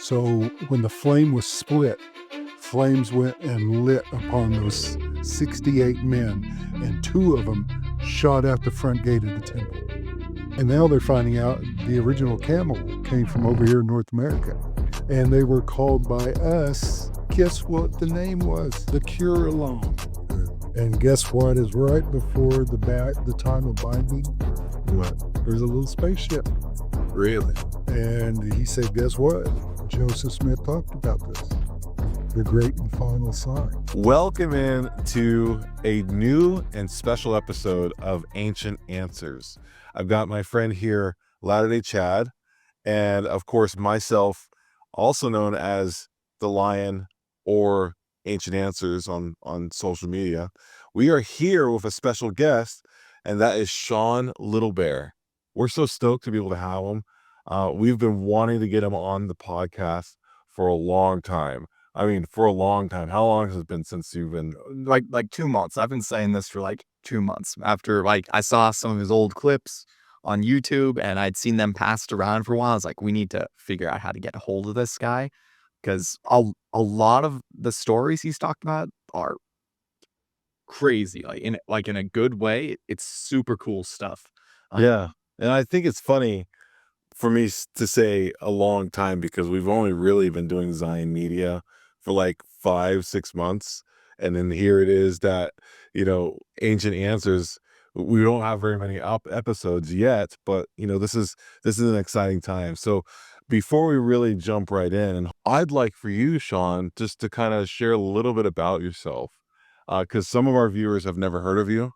So when the flame was split, flames went and lit upon those 68 men, and 2 of them shot out the front gate of the temple. And now they're finding out the original camel came from over here in North America. And they were called by us, guess what the name was? The Cure Along. And guess what is right before the time of binding? What? There's a little spaceship. Really? And he said, guess what? Joseph Smith talked about this. The great and final sign. Welcome in to a new and special episode of Ancient Answers. I've got my friend here, Latter-day Chad, and of course myself, also known as the Lion or Ancient Answers on social media. We are here with a special guest, and that is Shawn Little Bear. We're so stoked to be able to have him. We've been wanting to get him on the podcast for a long time. I mean, for a long time. How long has it been since you've been? Like 2 months. I've been saying this for like 2 months. After I saw some of his old clips on YouTube and I'd seen them passed around for a while. I was like, we need to figure out how to get a hold of this guy, because a lot of the stories he's talked about are crazy, like in a good way. It's super cool stuff. Yeah. And I think it's funny for me to say a long time, because we've only really been doing Zion Media for like 5-6 months. And then here it is that, Ancient Answers, we don't have very many episodes yet, but this is an exciting time. So before we really jump right in, I'd like for you, Shawn, just to kind of share a little bit about yourself, because some of our viewers have never heard of you.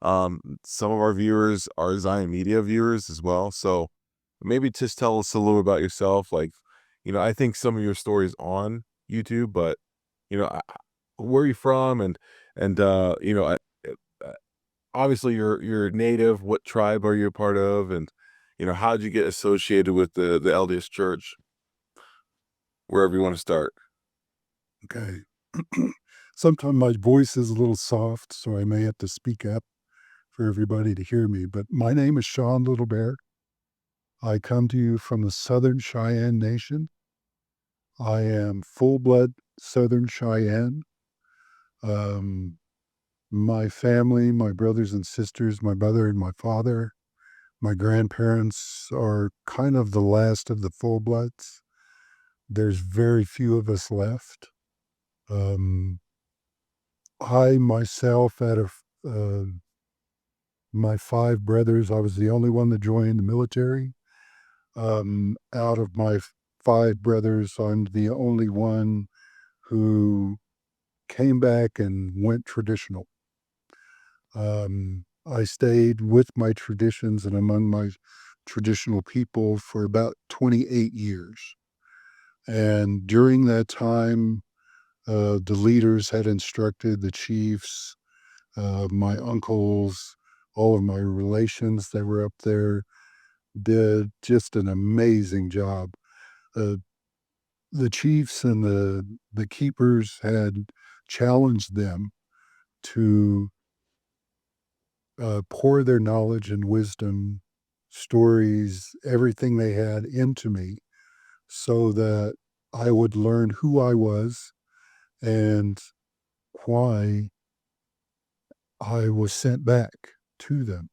Some of our viewers are Zion Media viewers as well. So maybe just tell us a little about yourself. Like, I think some of your stories on YouTube, but where are you from? And obviously you're native. What tribe are you a part of? And how did you get associated with the LDS Church? Wherever you want to start. Okay. Sometimes my voice is a little soft, so I may have to speak up for everybody to hear me. But my name is Shawn Little Bear. I come to you from the Southern Cheyenne Nation. I am full-blood Southern Cheyenne. My family, my brothers and sisters, my mother and my father, my grandparents are kind of the last of the full-bloods. There's very few of us left. I myself, out of my 5 brothers, I was the only one that joined the military. Out of my 5 brothers, I'm the only one who came back and went traditional. I stayed with my traditions and among my traditional people for about 28 years. And during that time, the leaders had instructed the chiefs, my uncles, all of my relations that were up there, did just an amazing job. The chiefs and the keepers had challenged them to pour their knowledge and wisdom, stories, everything they had into me, so that I would learn who I was and why I was sent back to them.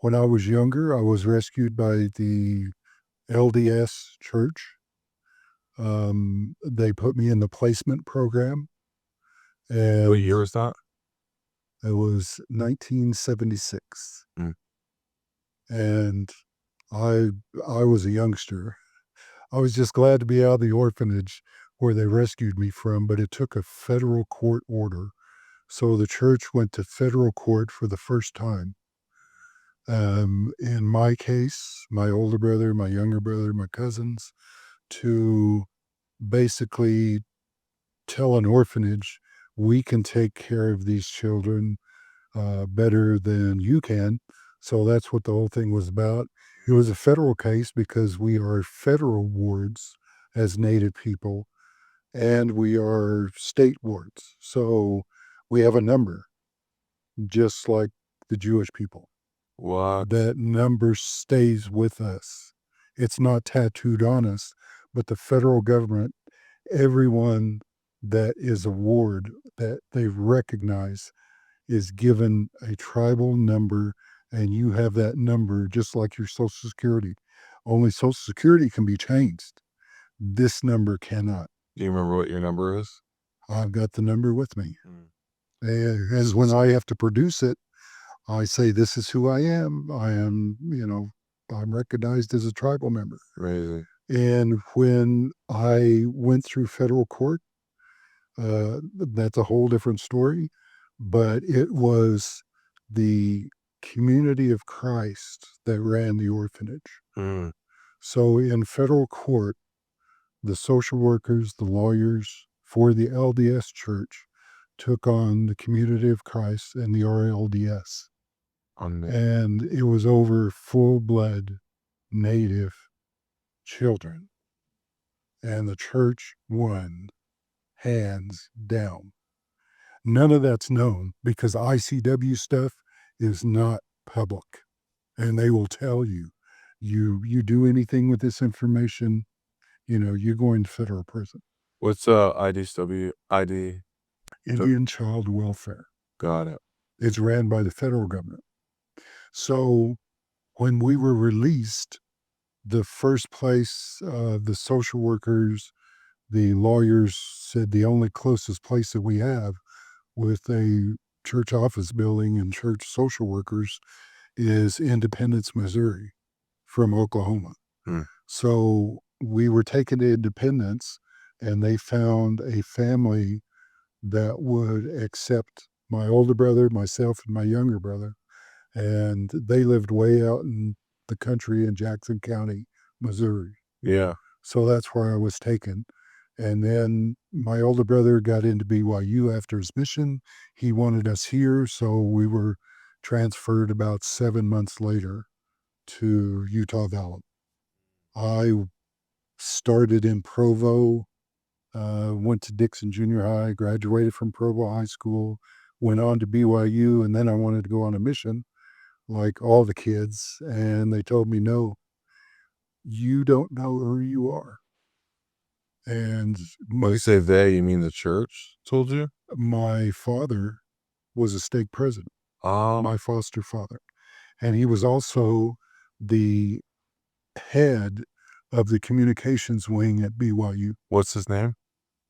When I was younger, I was rescued by the LDS Church. They put me in the placement program. And What year was that? It was 1976. Mm. And I was a youngster. I was just glad to be out of the orphanage where they rescued me from, but it took a federal court order. So the church went to federal court for the first time. In my case, my older brother, my younger brother, my cousins, to basically tell an orphanage, we can take care of these children better than you can. So that's what the whole thing was about. It was a federal case because we are federal wards as Native people, and we are state wards. So we have a number, just like the Jewish people. What? That number stays with us. It's not tattooed on us, but the federal government, everyone that is a ward that they recognize is given a tribal number, and you have that number just like your Social Security. Only Social Security can be changed. This number cannot. Do you remember what your number is? I've got the number with me. As when I have to produce it, I say, this is who I am. I'm recognized as a tribal member. Amazing. And when I went through federal court, that's a whole different story, but it was the community of Christ that ran the orphanage. Mm. So in federal court, the social workers, the lawyers for the LDS church took on the community of Christ and the RLDS. And it was over full-blood Native children. And the church won, hands down. None of that's known because ICW stuff is not public. And they will tell you, you do anything with this information, you're going to federal prison. What's IDW? Indian Child Welfare. Got it. It's ran by the federal government. So when we were released, the first place, the social workers, the lawyers said the only closest place that we have with a church office building and church social workers is Independence, Missouri from Oklahoma. So we were taken to Independence, and they found a family that would accept my older brother, myself, and my younger brother. And they lived way out in the country in Jackson County, Missouri. Yeah. So that's where I was taken. And then my older brother got into BYU after his mission. He wanted us here, so we were transferred about 7 months later to Utah Valley. I started in Provo, went to Dixon Junior High, graduated from Provo High School, went on to BYU, and then I wanted to go on a mission like all the kids, and they told me, no, you don't know who you are. And When you say they, you mean the church told you? my father was a stake president, my foster father. And he was also the head of the communications wing at BYU. What's his name?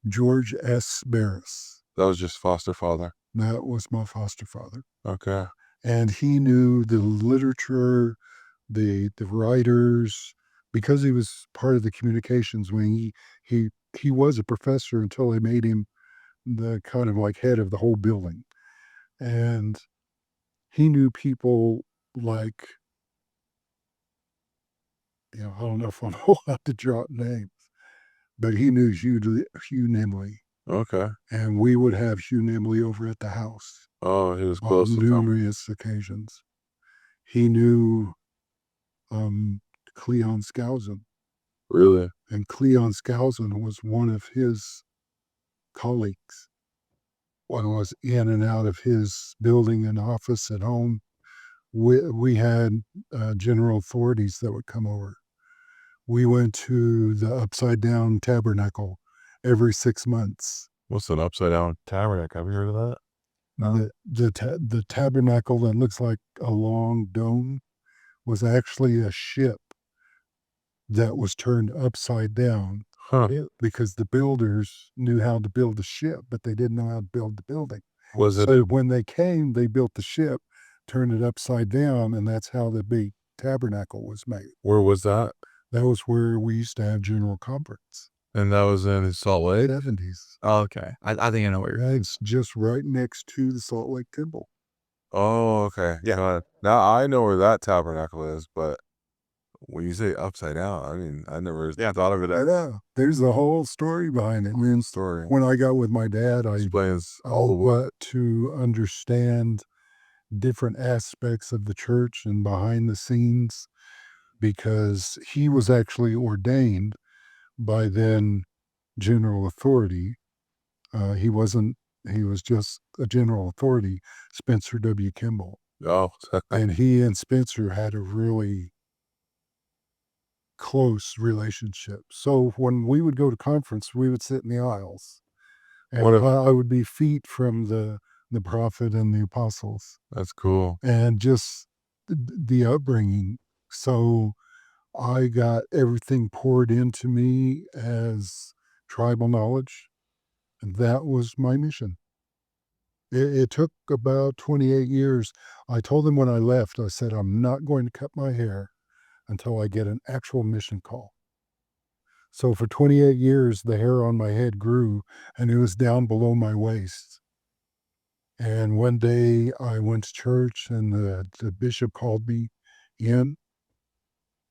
George S. Barris. That was just foster father. That was my foster father. Okay. And he knew the literature, the writers, because he was part of the communications wing. He was a professor until they made him the kind of like head of the whole building. And he knew people like, I don't know if I'm allowed to drop names, but he knew Hugh Nimley. Okay. And we would have Hugh Nimley over at the house. Oh, he was close on to them. numerous occasions. He knew Cleon Skousen. Really? And Cleon Skousen was one of his colleagues. One was in and out of his building and office at home. We had general authorities that would come over. We went to the Upside Down Tabernacle every 6 months. What's an upside down tabernacle? Have you heard of that? No. The tabernacle that looks like a long dome was actually a ship that was turned upside down. Huh. Because the builders knew how to build a ship, but they didn't know how to build the building. Was it? So when they came, they built the ship, turned it upside down, and that's how the big tabernacle was made. Where was that? That was where we used to have general conference. And that was in Salt Lake? 70s. Oh, okay. I think I know where you're. It's just right next to the Salt Lake Temple. Oh, okay. Yeah. Now I know where that tabernacle is, but when you say upside down, I mean, I never thought of it I as know. There's a whole story behind it. a story. When I got with my dad, I Explains all the way. got to understand different aspects of the church and behind the scenes, because he was actually ordained by then general authority. He was just a general authority, Spencer W. Kimball. Oh, And he and Spencer had a really close relationship. So when we would go to conference, we would sit in the aisles, and What if I would be feet from the prophet and the apostles, that's cool. and just the upbringing. So I got everything poured into me as tribal knowledge, and that was my mission. It took about 28 years. I told them when I left, I said, I'm not going to cut my hair until I get an actual mission call. So for 28 years, the hair on my head grew and it was down below my waist. And one day I went to church and the bishop called me in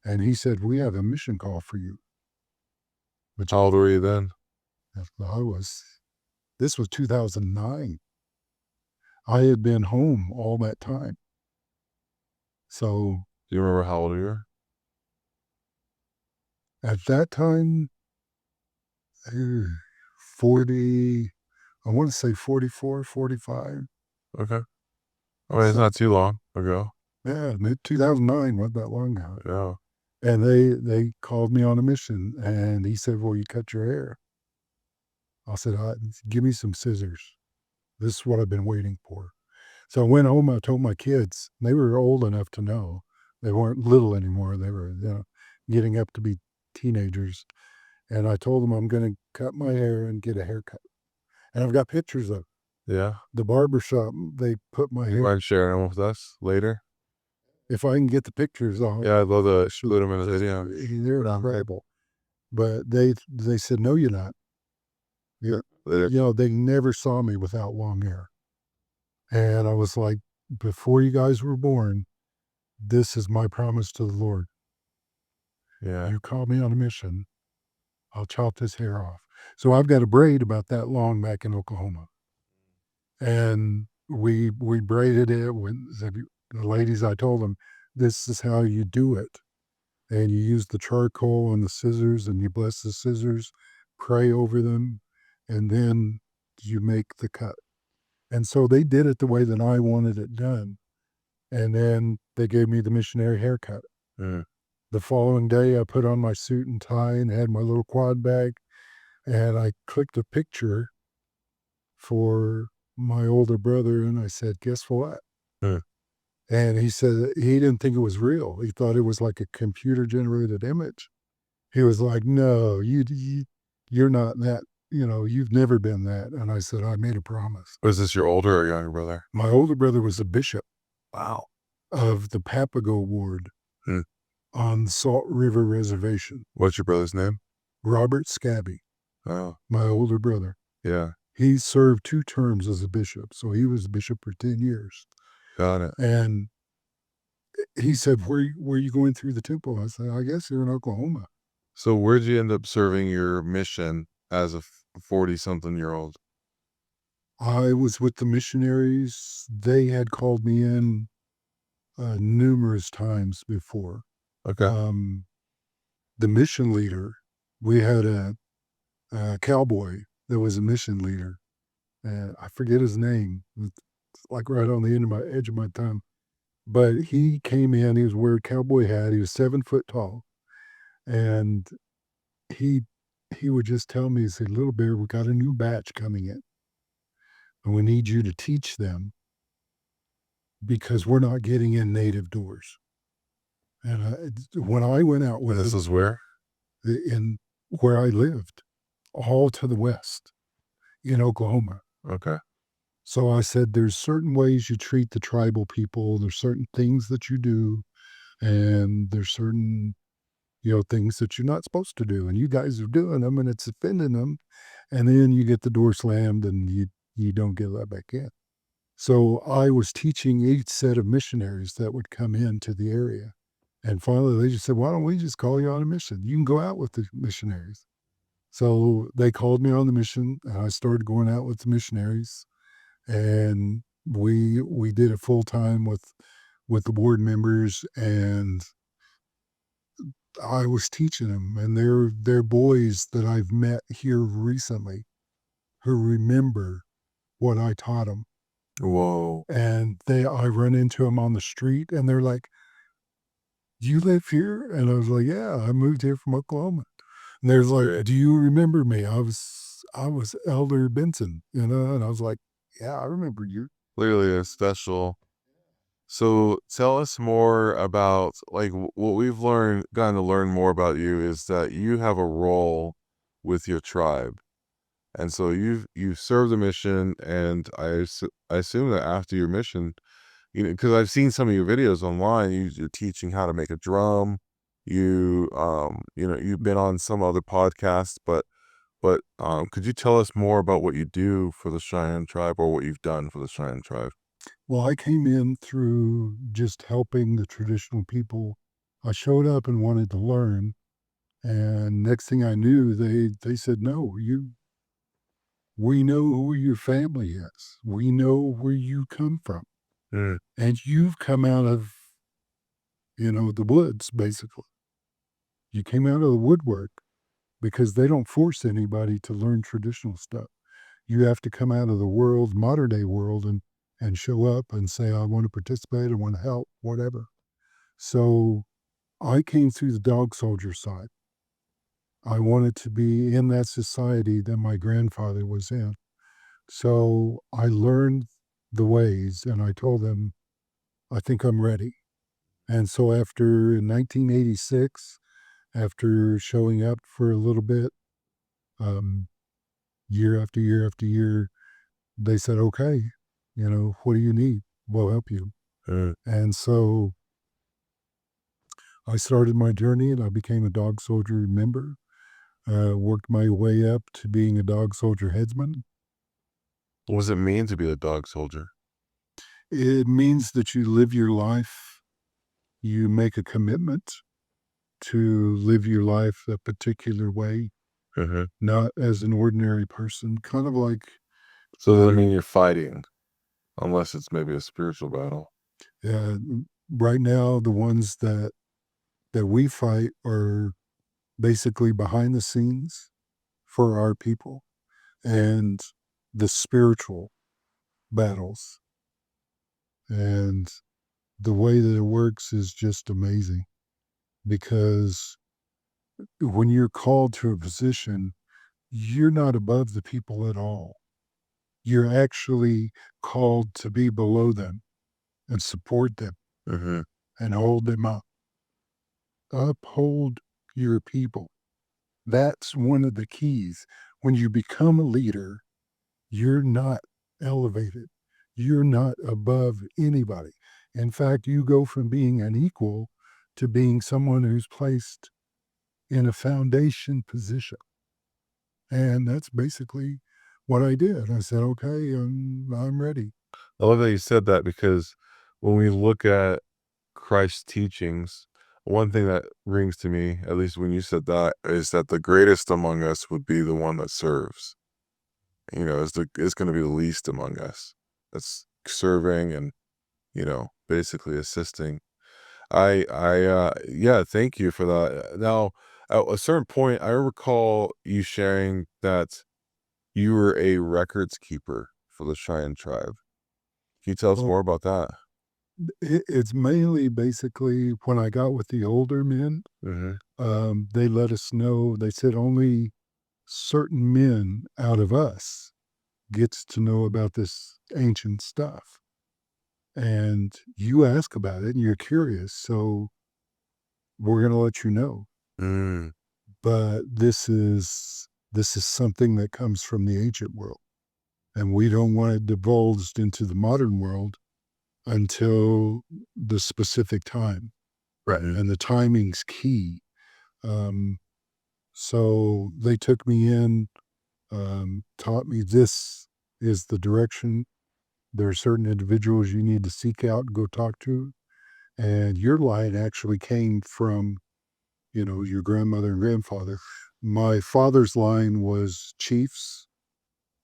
and he said, we have a mission call for you. But How old were you then? this was 2009. I had been home all that time. So Do you remember how old you were? at that time, 40, I want to say 44, 45. Okay. I mean, it's not too long ago. Yeah, 2009 wasn't that long ago. Yeah. And they called me on a mission, and he said, well, you cut your hair. I said, give me some scissors. This is what I've been waiting for. So I went home, I told my kids, they were old enough to know. They weren't little anymore. They were getting up to be teenagers. And I told them I'm going to cut my hair and get a haircut. And I've got pictures of Yeah. the barber shop. They put my You hair. mind sharing them with us later? If I can get the pictures, Yeah, I'd love to shoot them in a video. They're incredible. But they said, no, you're not. Later. They never saw me without long hair. And I was like, before you guys were born, this is my promise to the Lord. Yeah. You call me on a mission, I'll chop this hair off. So I've got a braid about that long back in Oklahoma. And we braided it with the ladies. I told them, this is how you do it. And you use the charcoal and the scissors, and you bless the scissors, pray over them, and then you make the cut. And so they did it the way that I wanted it done. And then they gave me the missionary haircut. Mm. The following day, I put on my suit and tie and had my little quad bag, and I clicked a picture for my older brother, and I said, guess what? Mm. And he said he didn't think it was real. He thought it was like a computer-generated image. He was like, no, you're not that, you've never been that. And I said, I made a promise. Was this your older or younger brother? My older brother was a bishop. Wow. Of the Papago Ward Mm. on Salt River Reservation. What's your brother's name? Robert Scabby, Oh, my older brother. yeah. He served 2 terms as a bishop, so he was a bishop for 10 years. Got it. And he said, where are you going through the temple? I said, I guess you're in Oklahoma. So where'd you end up serving your mission as a 40-something-year-old? I was with the missionaries. They had called me in numerous times before. Okay. The mission leader, we had a cowboy that was a mission leader. I forget his name. It's like right on the edge of my tongue. But he came in, he was wearing a cowboy hat. He was 7 foot tall. And he would just tell me, he said, little bear, we got a new batch coming in. And we need you to teach them because we're not getting in native doors. And when I went out with This is where? in where I lived, all to the west in Oklahoma. Okay. So I said, there's certain ways you treat the tribal people. There's certain things that you do, and there's certain, things that you're not supposed to do. And you guys are doing them, and it's offending them. And then you get the door slammed, and you don't get let back in. So I was teaching each set of missionaries that would come into the area. And finally, they just said, why don't we just call you on a mission? You can go out with the missionaries. So they called me on the mission, and I started going out with the missionaries. And we did it full time with the board members, and I was teaching them. And they're boys that I've met here recently who remember what I taught them. Whoa. And I run into them on the street, and they're like, you live here? And I was like, yeah, I moved here from Oklahoma. And they're like, Great. do you remember me? I was Elder Benson, you know? And I was like, yeah, I remember you. Clearly a special. So tell us more about like what we've gotten to learn more about you is that you have a role with your tribe. And so you've served a mission, and I assume that after your mission, because I've seen some of your videos online, you're teaching how to make a drum. You've been on some other podcasts, but could you tell us more about what you do for the Cheyenne tribe, or what you've done for the Cheyenne tribe? Well, I came in through just helping the traditional people. I showed up and wanted to learn. And next thing I knew, they said, no, we know who your family is. We know where you come from. Mm, And you've come out of, the woods, basically. You came out of the woodwork because they don't force anybody to learn traditional stuff. You have to come out of the world, modern day world, and show up and say, I want to participate, I want to help, whatever. So I came through the dog soldier side. I wanted to be in that society that my grandfather was in. So I learned the ways and I told them, I think I'm ready. And so after in 1986, after showing up for a little bit, um, year after year after year, they said, okay, what do you need? We'll help you. mm. And so I started my journey and I became a dog soldier member, worked my way up to being a dog soldier headsman. What does it mean to be a dog soldier? It means that you live your life, you make a commitment to live your life a particular way, Hmm. not as an ordinary person, kind of like, So does that mean you're fighting, unless it's maybe a spiritual battle? uh, right now, the ones that we fight are basically behind the scenes for our people and the spiritual battles. And the way that it works is just amazing because when you're called to a position, you're not above the people at all. You're actually called to be below them and support them Hmm. and hold them up. Uphold your people. That's one of the keys. When you become a leader, you're not elevated. You're not above anybody. In fact, you go from being an equal to being someone who's placed in a foundation position. And that's basically what I did. I said, okay, I'm ready. I love that you said that, because when we look at Christ's teachings, one thing that rings to me, at least when you said that, is that the greatest among us would be the one that serves. Is going to be the least among us. That's serving and, basically assisting. Yeah, thank you for that. Now, at a certain point, I recall you sharing that you were a records keeper for the Cheyenne tribe. Can you tell us Well, more about that? it's mainly basically when I got with the older men, Hmm. they let us know, they said only certain men out of us gets to know about this ancient stuff. And you ask about it and you're curious. So we're going to let you know. Mm, But this is something that comes from the ancient world. And we don't want it divulged into the modern world until the specific time. right. And the timing's key. Um, so they took me in, taught me this is the direction. There are certain individuals you need to seek out and go talk to. And your line actually came from, your grandmother and grandfather. My father's line was chiefs.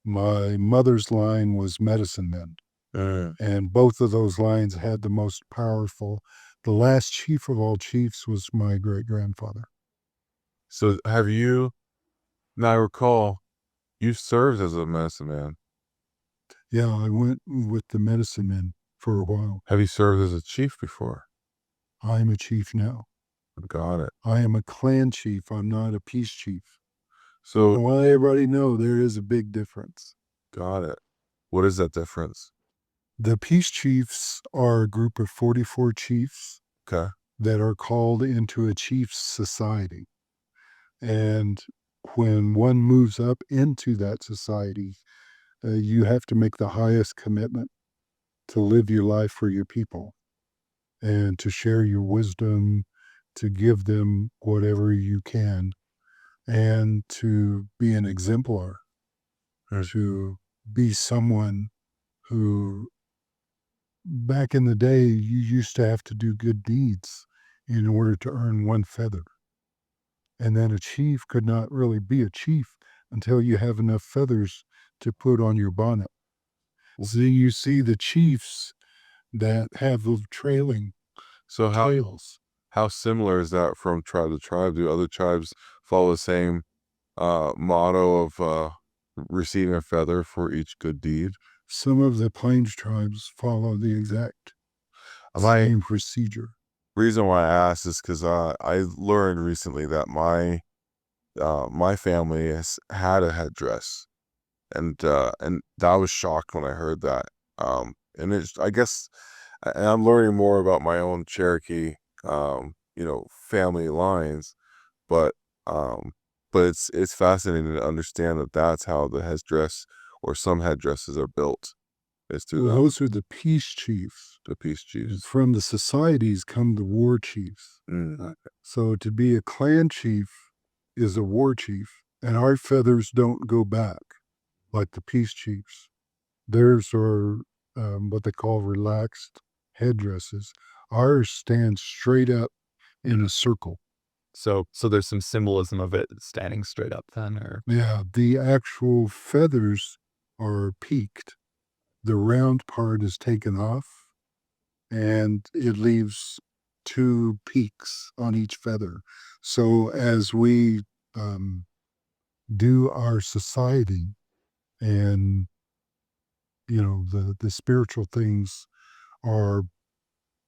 My mother's line was medicine men. Mm. And both of those lines had the most powerful. The last chief of all chiefs was my great grandfather. So now I recall, you served as a medicine man. Yeah, I went with the medicine men for a while. Have you served as a chief before? I'm a chief now. Got it. I am a clan chief. I'm not a peace chief. I So, want everybody to know there is a big difference. got it. What is that difference? The peace chiefs are a group of 44 chiefs Okay. that are called into a chief's society. And when one moves up into that society, you have to make the highest commitment to live your life for your people and to share your wisdom, to give them whatever you can, and to be an exemplar, to be someone who, back in the day, you used to have to do good deeds in order to earn one feather. And then a chief could not really be a chief until you have enough feathers to put on your bonnet. So you see the chiefs that have the trailing So tails. how similar is that from tribe to tribe? Do other tribes follow the same motto of receiving a feather for each good deed? Some of the Plains tribes follow the exact My same procedure. reason why I asked is because I learned recently that my family has had a headdress, and I was shocked when I heard that. And it's, I guess, and I'm learning more about my own Cherokee, family lines, but um, it's fascinating to understand that that's how the headdress or some headdresses are built. Is through Well, those are the peace chiefs. the peace chiefs. From the societies come the war chiefs. Mm. So to be a clan chief is a war chief, and our feathers don't go back like the peace chiefs. Theirs are what they call relaxed headdresses. Ours stand straight up in a circle. So there's some symbolism of it standing straight up then, or Yeah, the actual feathers are peaked. The round part is taken off, and it leaves two peaks on each feather. So as we um, do our society and the spiritual things are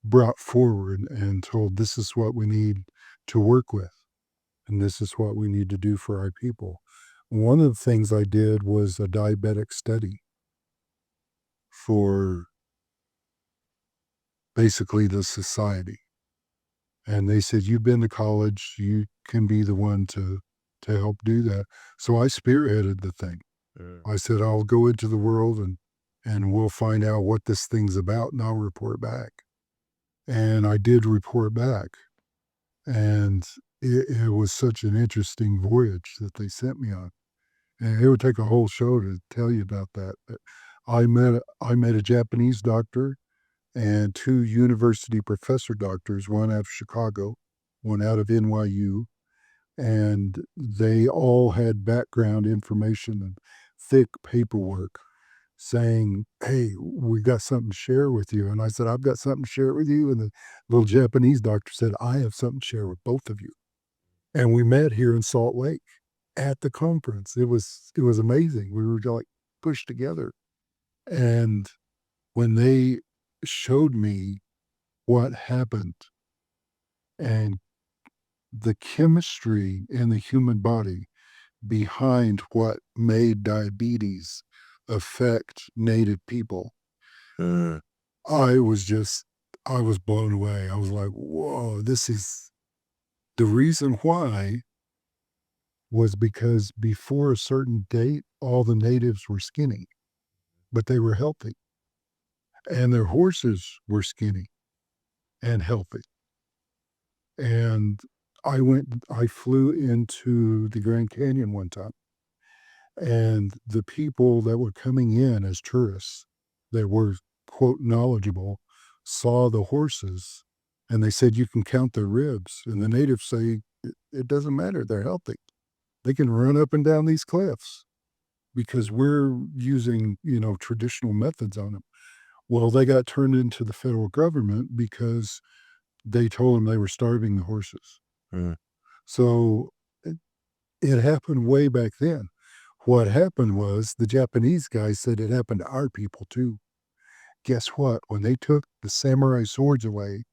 brought forward and told this is what we need to work with and this is what we need to do for our people. One of the things I did was a diabetic study for basically the society. And they said, you've been to college, you can be the one to help do that. So I spearheaded the thing. Mm. I said, I'll go into the world and we'll find out what this thing's about and I'll report back. And I did report back. And it was such an interesting voyage that they sent me on. And it would take a whole show to tell you about that. But I met a Japanese doctor and two university professor doctors, one out of Chicago, one out of NYU, and they all had background information and thick paperwork saying, "Hey, we got something to share with you." And I said, "I've got something to share with you." And the little Japanese doctor said, "I have something to share with both of you." And we met here in Salt Lake at the conference. It was amazing. We were like pushed together. And when they showed me what happened and the chemistry in the human body behind what made diabetes affect Native people, Mm. I was blown away. I was like, whoa, this is the reason why was because before a certain date, all the natives were skinny, but they were healthy. And their horses were skinny and healthy. And I flew into the Grand Canyon one time, and the people that were coming in as tourists that were, quote, knowledgeable, saw the horses and they said, you can count their ribs. And the natives say, it doesn't matter. They're healthy. They can run up and down these cliffs because we're using, traditional methods on them. Well, they got turned into the federal government because they told them they were starving the horses. Mm. So it happened way back then. What happened was the Japanese guys said it happened to our people too. Guess what? When they took the samurai swords away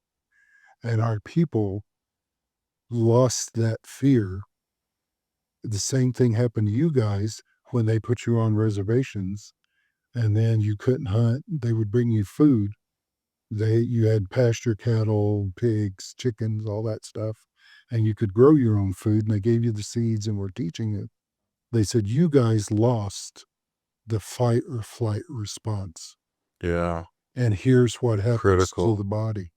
and our people lost that fear. The same thing happened to you guys when they put you on reservations and then you couldn't hunt. They would bring you food. You had pasture cattle, pigs, chickens, all that stuff, and you could grow your own food, and they gave you the seeds and were teaching you. They said you guys lost the fight or flight response. Yeah. And here's what happens Critical. to the body.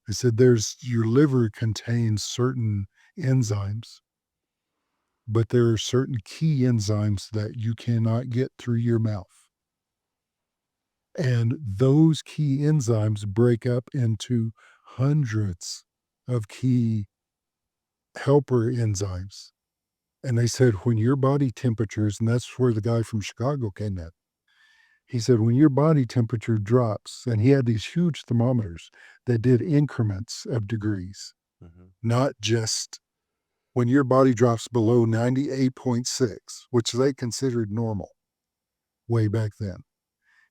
They said your liver contains certain enzymes, but there are certain key enzymes that you cannot get through your mouth. And those key enzymes break up into hundreds of key helper enzymes. And they said when your body temperatures, and that's where the guy from Chicago came in. He said when your body temperature drops, and he had these huge thermometers that did increments of degrees, not just when your body drops below 98.6, which they considered normal way back then.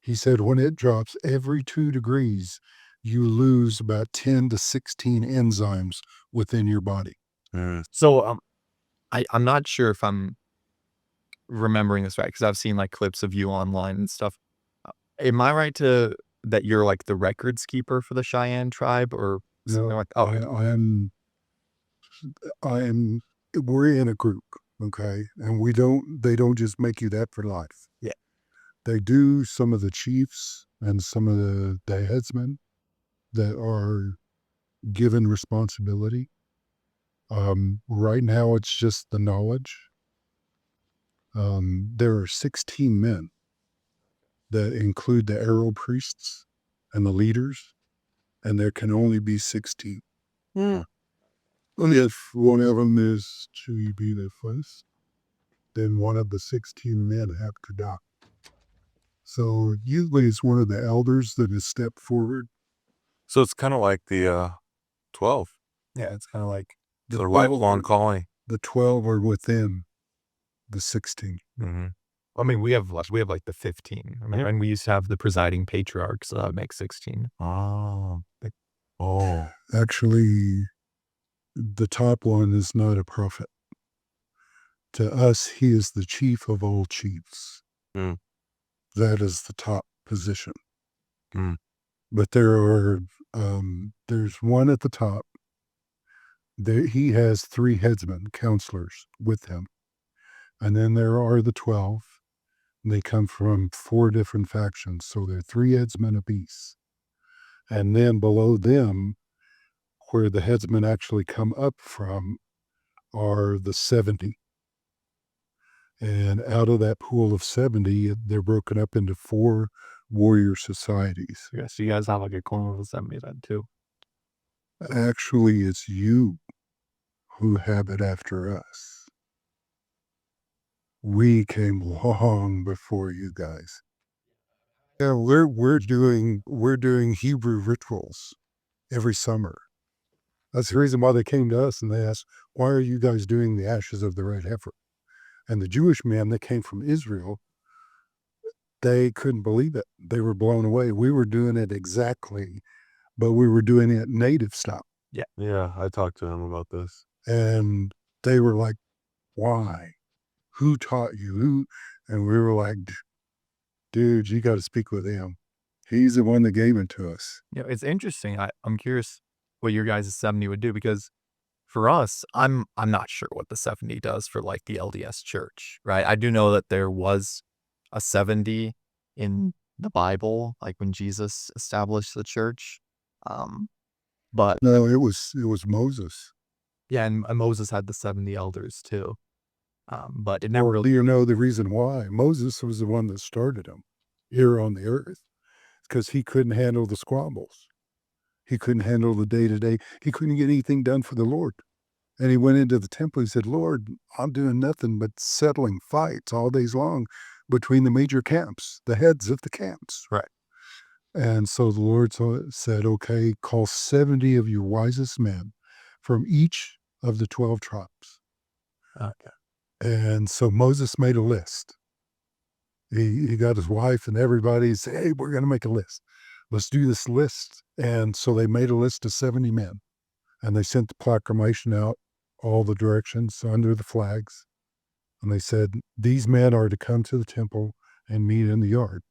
He said when it drops every 2 degrees, you lose about 10 to 16 enzymes within your body. So I'm not sure if I'm remembering this right, because I've seen like clips of you online and stuff. Am I right that you're like the records keeper for the Cheyenne tribe or something No, like? we're in a group, okay? And they don't just make you that for life. Yeah. They do some of the chiefs and some of the headsmen that are given responsibility. Right now it's just the knowledge. There are 16 men that include the arrow priests and the leaders, and there can only be 16. And if one of them is to be the first, then one of the 16 men have to die. So usually it's one of the elders that has stepped forward. So it's kind of like the 12. Yeah, it's kind of like It's a lifelong calling. The 12 are within the 16. I mean, we have like the 15. I mean, and we used to have the presiding patriarch, so that would make 16. Oh. Actually, the top one is not a prophet. To us, he is the chief of all chiefs. That is the top position. But there's one at the top. He has 3 headsmen, counselors with him. And then there are the 12. They come from 4 different factions. So they're 3 headsmen apiece. And then below them, where the headsmen actually come up from, are the 70. And out of that pool of 70, they're broken up into 4 warrior societies. Yeah, so you guys have like a corner of the 70 then too. Actually, it's you who have it after us. We came long before you guys. Yeah, we're doing Hebrew rituals every summer. That's the reason why they came to us and they asked, why are you guys doing the ashes of the red heifer? And the Jewish men that came from Israel, they couldn't believe it. They were blown away. We were doing it exactly, but we were doing it native style. Yeah, I talked to him about this. And they were like, why? Who taught you? Who? And we were like, dude, you got to speak with him. He's the one that gave it to us. Yeah, it's interesting. I'm curious what your guys' 70 would do, because for us, I'm not sure what the 70 does for like the LDS church, right? I do know that there was a 70 in the Bible, like when Jesus established the church. But No, it was Moses. yeah, and Moses had the 70 elders too. But it never Well, really. do you know the reason why? Moses was the one that started them here on the earth because he couldn't handle the squabbles. He couldn't handle the day-to-day. He couldn't get anything done for the Lord. And he went into the temple. He said, Lord, I'm doing nothing but settling fights all days long between the major camps, the heads of the camps. Right. And so the Lord said, okay, call 70 of your wisest men from each of the 12 tribes. Okay. And so Moses made a list. He got his wife and everybody and said, hey, we're going to make a list. Let's do this list. And so they made a list of 70 men. And they sent the proclamation out all the directions under the flags. And they said, these men are to come to the temple and meet in the yard.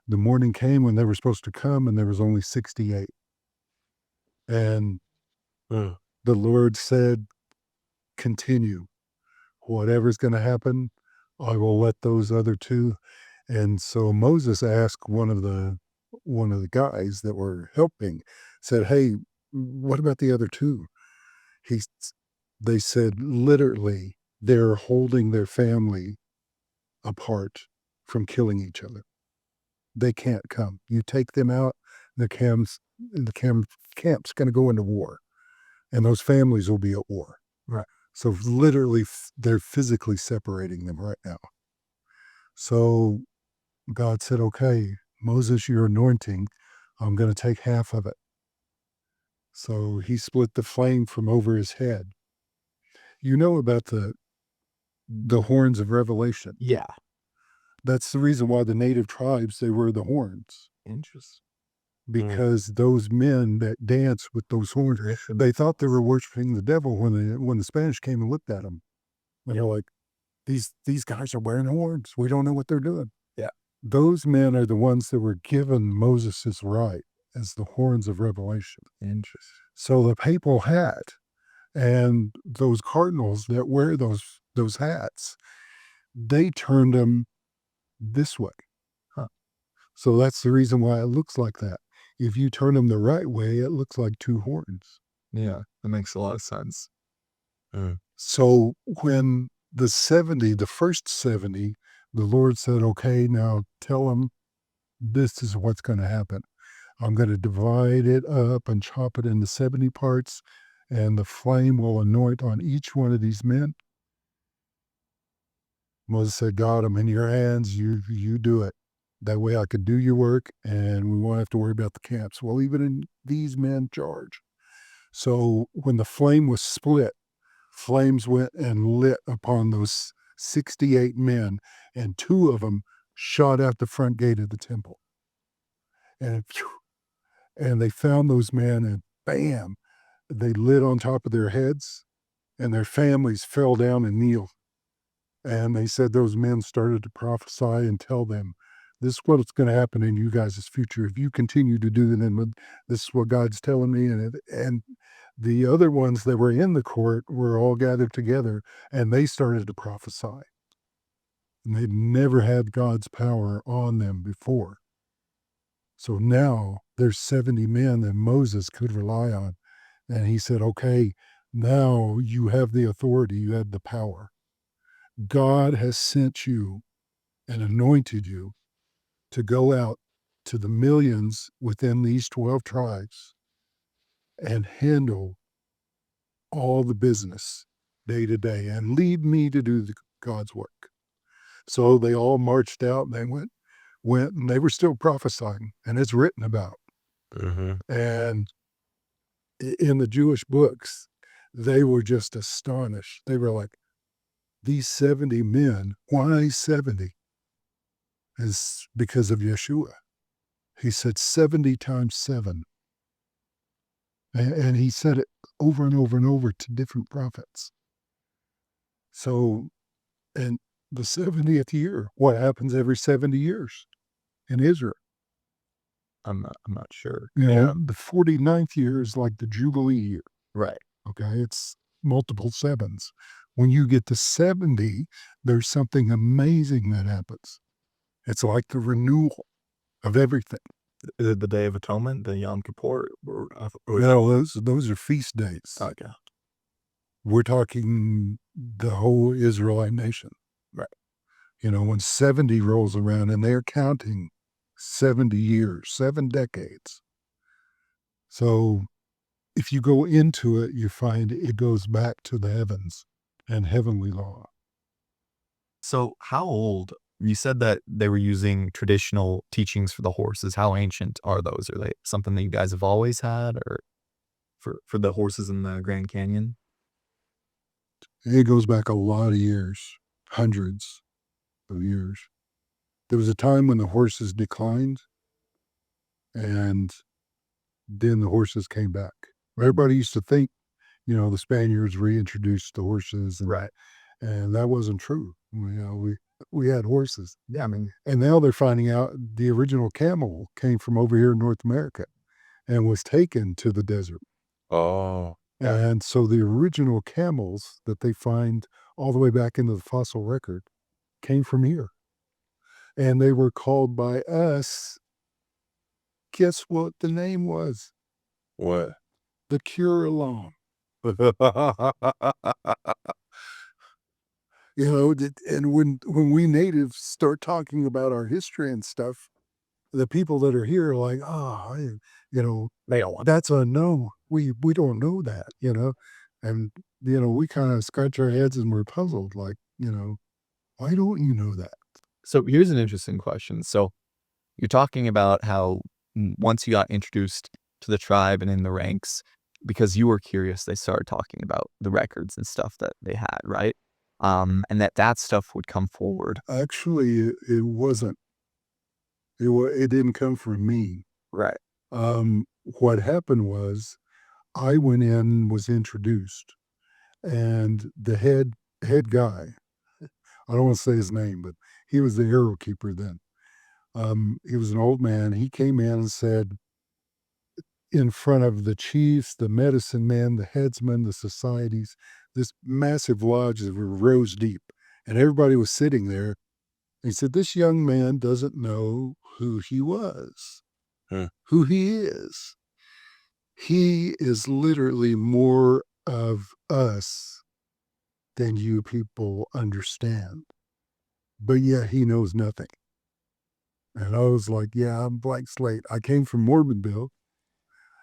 The morning came when they were supposed to come, and there was only 68. And Uh, the Lord said, continue. Whatever's going to happen, I will let those other two. And so Moses asked one of the guys that were helping, said, hey, what about the other two? They said, literally, they're holding their family apart from killing each other. They can't come. You take them out, the camp's going to go into war, and those families will be at war. Right. So literally, they're physically separating them right now. So God said, okay, Moses, your anointing, I'm going to take half of it. So he split the flame from over his head. You know about the horns of Revelation. Yeah. That's the reason why the native tribes, they wear the horns. Interesting. Because those men that dance with those horns, they thought they were worshiping the devil when the Spanish came and looked at them. And they're like, these guys are wearing horns. We don't know what they're doing. Yeah. Those men are the ones that were given Moses' right as the horns of Revelation. Interesting. So the papal hat and those cardinals that wear those hats, they turned them this way. Huh. So that's the reason why it looks like that. If you turn them the right way, it looks like two horns. Yeah, that makes a lot of sense. So when the first 70, the Lord said, okay, now tell them this is what's going to happen. I'm going to divide it up and chop it into 70 parts, and the flame will anoint on each one of these men. Moses said, God, I'm in your hands. You do it. That way I could do your work, and we won't have to worry about the camps. Well, even in these men charge. So when the flame was split, flames went and lit upon those 68 men, and 2 of them shot out the front gate of the temple. And they found those men, and bam, they lit on top of their heads, and their families fell down and kneeled. And they said those men started to prophesy and tell them, this is what's going to happen in you guys' future. If you continue to do it, then this is what God's telling me. And the other ones that were in the court were all gathered together, and they started to prophesy. And they'd never had God's power on them before. So now there's 70 men that Moses could rely on. And he said, okay, now you have the authority, you have the power. God has sent you and anointed you to go out to the millions within these 12 tribes and handle all the business day to day and leave me to do God's work. So they all marched out and they went and they were still prophesying, and it's written about. And in the Jewish books, they were just astonished. They were like, these 70 men, why 70? Is because of Yeshua. He said 70 times 7. And he said it over and over and over to different prophets. So, and the 70th year, what happens every 70 years in Israel? I'm not sure. You know, the 49th year is like the Jubilee year. Right. Okay, it's multiple sevens. When you get to 70, there's something amazing that happens. It's like the renewal of everything. Is it the Day of Atonement, the Yom Kippur? No, those are feast days. Okay. We're talking the whole Israelite nation. Right. You know, when 70 rolls around and they're counting 70 years, 7 decades. So if you go into it, you find it goes back to the heavens and heavenly law. So how old? You said that they were using traditional teachings for the horses. How ancient are those? Are they something that you guys have always had, or for the horses in the Grand Canyon? It goes back a lot of years, hundreds of years. There was a time when the horses declined, and then the horses came back. Everybody used to think the Spaniards reintroduced the horses, Right. and that wasn't true. We had horses, Yeah, I mean, and now they're finding out the original camel came from over here in North America and was taken to the desert. Oh, Yeah. And so the original camels that they find all the way back into the fossil record came from here. And they were called by us. Guess what the name was? what? The Curulon. And when we natives start talking about our history and stuff, the people that are here are like, They don't want that's unknown. We don't know that, and we kind of scratch our heads and we're puzzled, like, why don't you know that? So here's an interesting question. So you're talking about how once you got introduced to the tribe and in the ranks, because you were curious, they started talking about the records and stuff that they had, right? And that stuff would come forward. Actually, it wasn't. It didn't come from me. Right. What happened was I went in, was introduced, and the head guy, I don't want to say his name, but he was the arrow keeper then. He was an old man. He came in and said, in front of the chiefs, the medicine men, the headsmen, the societies, this massive lodge that were rows deep, and everybody was sitting there. He said, "This young man doesn't know who he was, Huh. who he is. He is literally more of us than you people understand. But yet he knows nothing." And I was like, yeah, I'm blank slate. I came from Mormonville,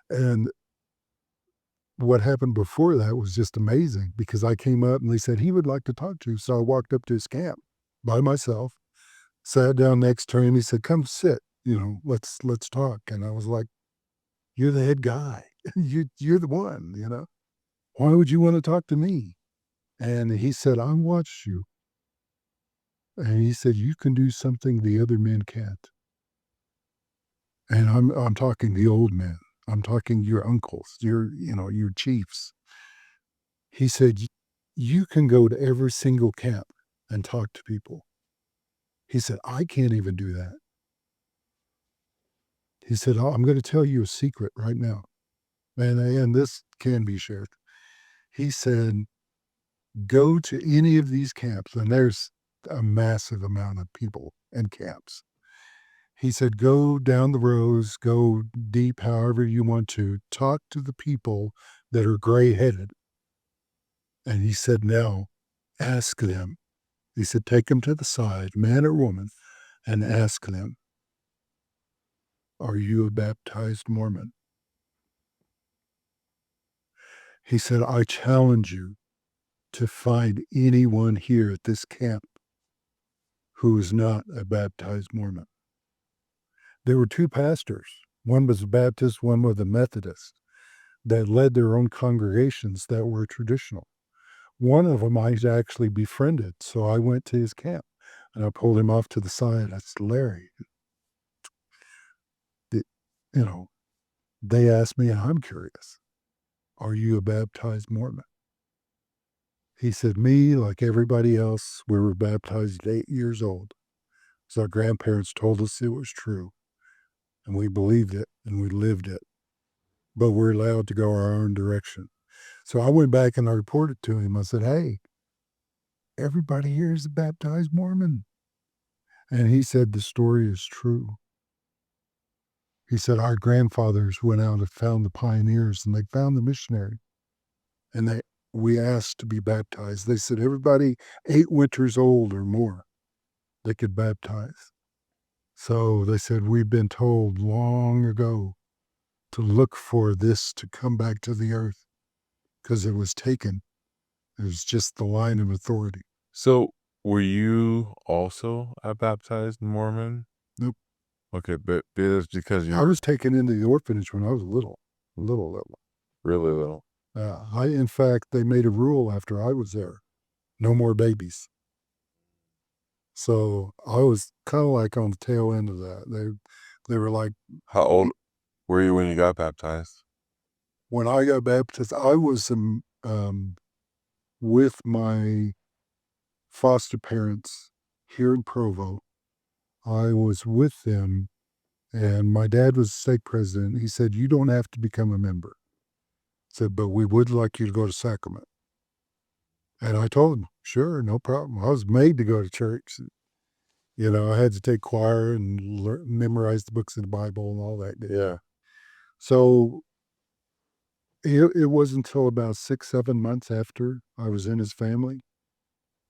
and what happened before that was just amazing because I came up and they said he would like to talk to you. So I walked up to his camp by myself, sat down next to him. He said, "Come sit, let's talk." And I was like, "You're the head guy. You're the one. Why would you want to talk to me?" And he said, "I watched you." And he said, "You can do something the other men can't." And I'm talking the old men. I'm talking your uncles, your chiefs. He said, You can go to every single camp and talk to people." He said, "I can't even do that." He said, "I'm going to tell you a secret right now. And this can be shared." He said, "Go to any of these camps," and there's a massive amount of people and camps. He said, "Go down the rows, go deep, however you want to, talk to the people that are gray headed." And he said, "Now ask them." He said, "Take them to the side, man or woman, and ask them, 'Are you a baptized Mormon?'" He said, "I challenge you to find anyone here at this camp who is not a baptized Mormon." There were two pastors. One was a Baptist, one was a Methodist, that led their own congregations that were traditional. One of them I actually befriended, so I went to his camp and I pulled him off to the side. I said, "Larry, the, you know, they asked me, and I'm curious, are you a baptized Mormon?" He said, "Me, like everybody else, we were baptized at 8 years old. So our grandparents told us it was true, and we believed it and we lived it, but we're allowed to go our own direction." So I went back and I reported to him. I said, "Hey, everybody here is a baptized Mormon." And he said, "The story is true." He said, "Our grandfathers went out and found the pioneers and they found the missionary, and we asked to be baptized. They said everybody 8 winters old or more, they could baptize. So they said, we've been told long ago to look for this to come back to the earth because it was taken. It was just the line of authority." So, were you also a baptized Mormon? Nope. Okay, but it's because I you're was taken into the orphanage when I was little. really little. In fact, they made a rule after I was there, no more babies. So I was kind of like on the tail end of that. They were like, How old were you when you got baptized? when I got baptized, I was with my foster parents here in Provo. I was with them, and my dad was the stake president. He said, "You don't have to become a member." Said, "But we would like you to go to sacrament." And I told him, "Sure, no problem." I was made to go to church. I had to take choir and memorize the books of the Bible and all that. Yeah. So it wasn't until about 6, 7 months after I was in his family,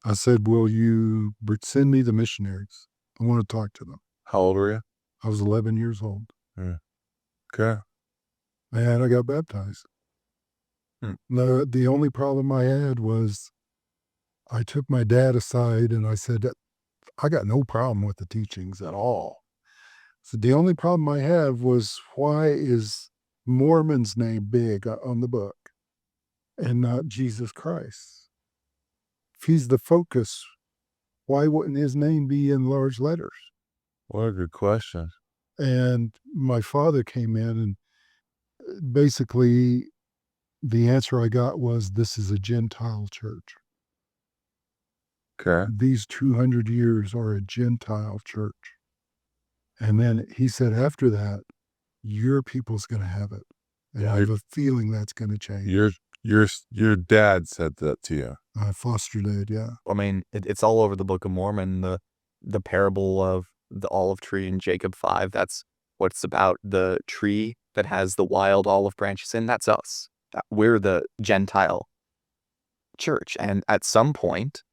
I said, "Will you send me the missionaries? I want to talk to them." How old were you? I was 11 years old, Yeah. Okay. and I got baptized. The only problem I had was I took my dad aside and I said, "I got no problem with the teachings at all." So the only problem I have was, why is Mormon's name big on the book and not Jesus Christ? If he's the focus, why wouldn't his name be in large letters? What a good question. And my father came in, and basically the answer I got was, this is a Gentile church. Okay. These 200 years are a Gentile church. And then he said, after that, your people's going to have it. And I have a feeling that's going to change. Your dad said that to you. My foster dad, yeah. I mean, it's all over the Book of Mormon, the parable of the olive tree in Jacob 5. That's what it's about. The tree that has the wild olive branches in, that's us. We're the Gentile church. And at some point,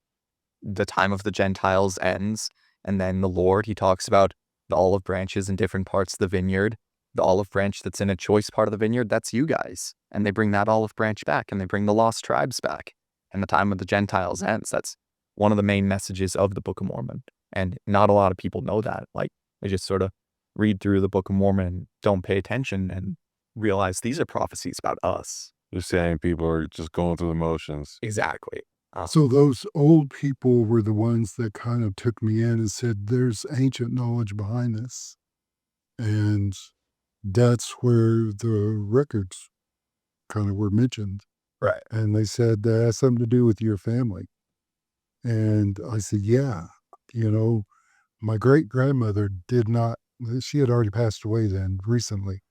the time of the Gentiles ends, and then the Lord, he talks about the olive branches in different parts of the vineyard. The olive branch that's in a choice part of the vineyard, that's you guys. And they bring that olive branch back, and they bring the lost tribes back. And the time of the Gentiles ends. That's one of the main messages of the Book of Mormon. And not a lot of people know that. Like, they just sort of read through the Book of Mormon and don't pay attention and realize these are prophecies about us. You're saying people are just going through the motions. Exactly. So those old people were the ones that kind of took me in and said, there's ancient knowledge behind this. And that's where the records kind of were mentioned. Right. And they said, that has something to do with your family. And I said, yeah, my great grandmother did not, she had already passed away then recently,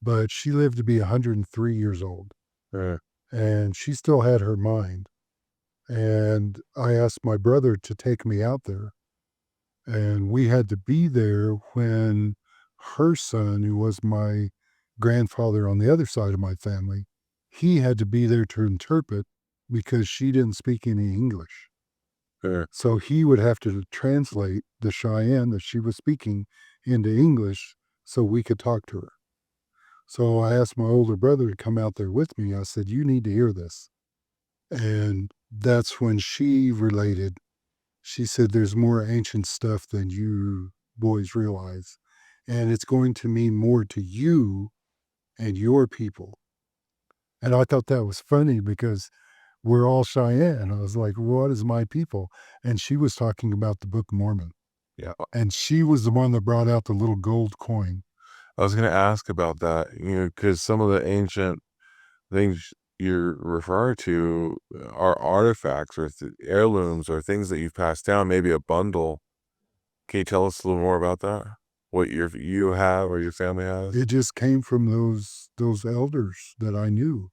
but she lived to be 103 years old. And she still had her mind. And I asked my brother to take me out there. And we had to be there when her son, who was my grandfather on the other side of my family, he had to be there to interpret because she didn't speak any English. So he would have to translate the Cheyenne that she was speaking into English so we could talk to her. So I asked my older brother to come out there with me. I said, you need to hear this. And that's when she related. She said, there's more ancient stuff than you boys realize. And it's going to mean more to you and your people. And I thought that was funny because we're all Cheyenne. I was like, what is my people? And she was talking about the Book of Mormon. Yeah. And she was the one that brought out the little gold coin. I was going to ask about that, because some of the ancient things you're referring to are artifacts or heirlooms or things that you've passed down, maybe a bundle. Can you tell us a little more about that? What you have or your family has? It just came from those elders that I knew.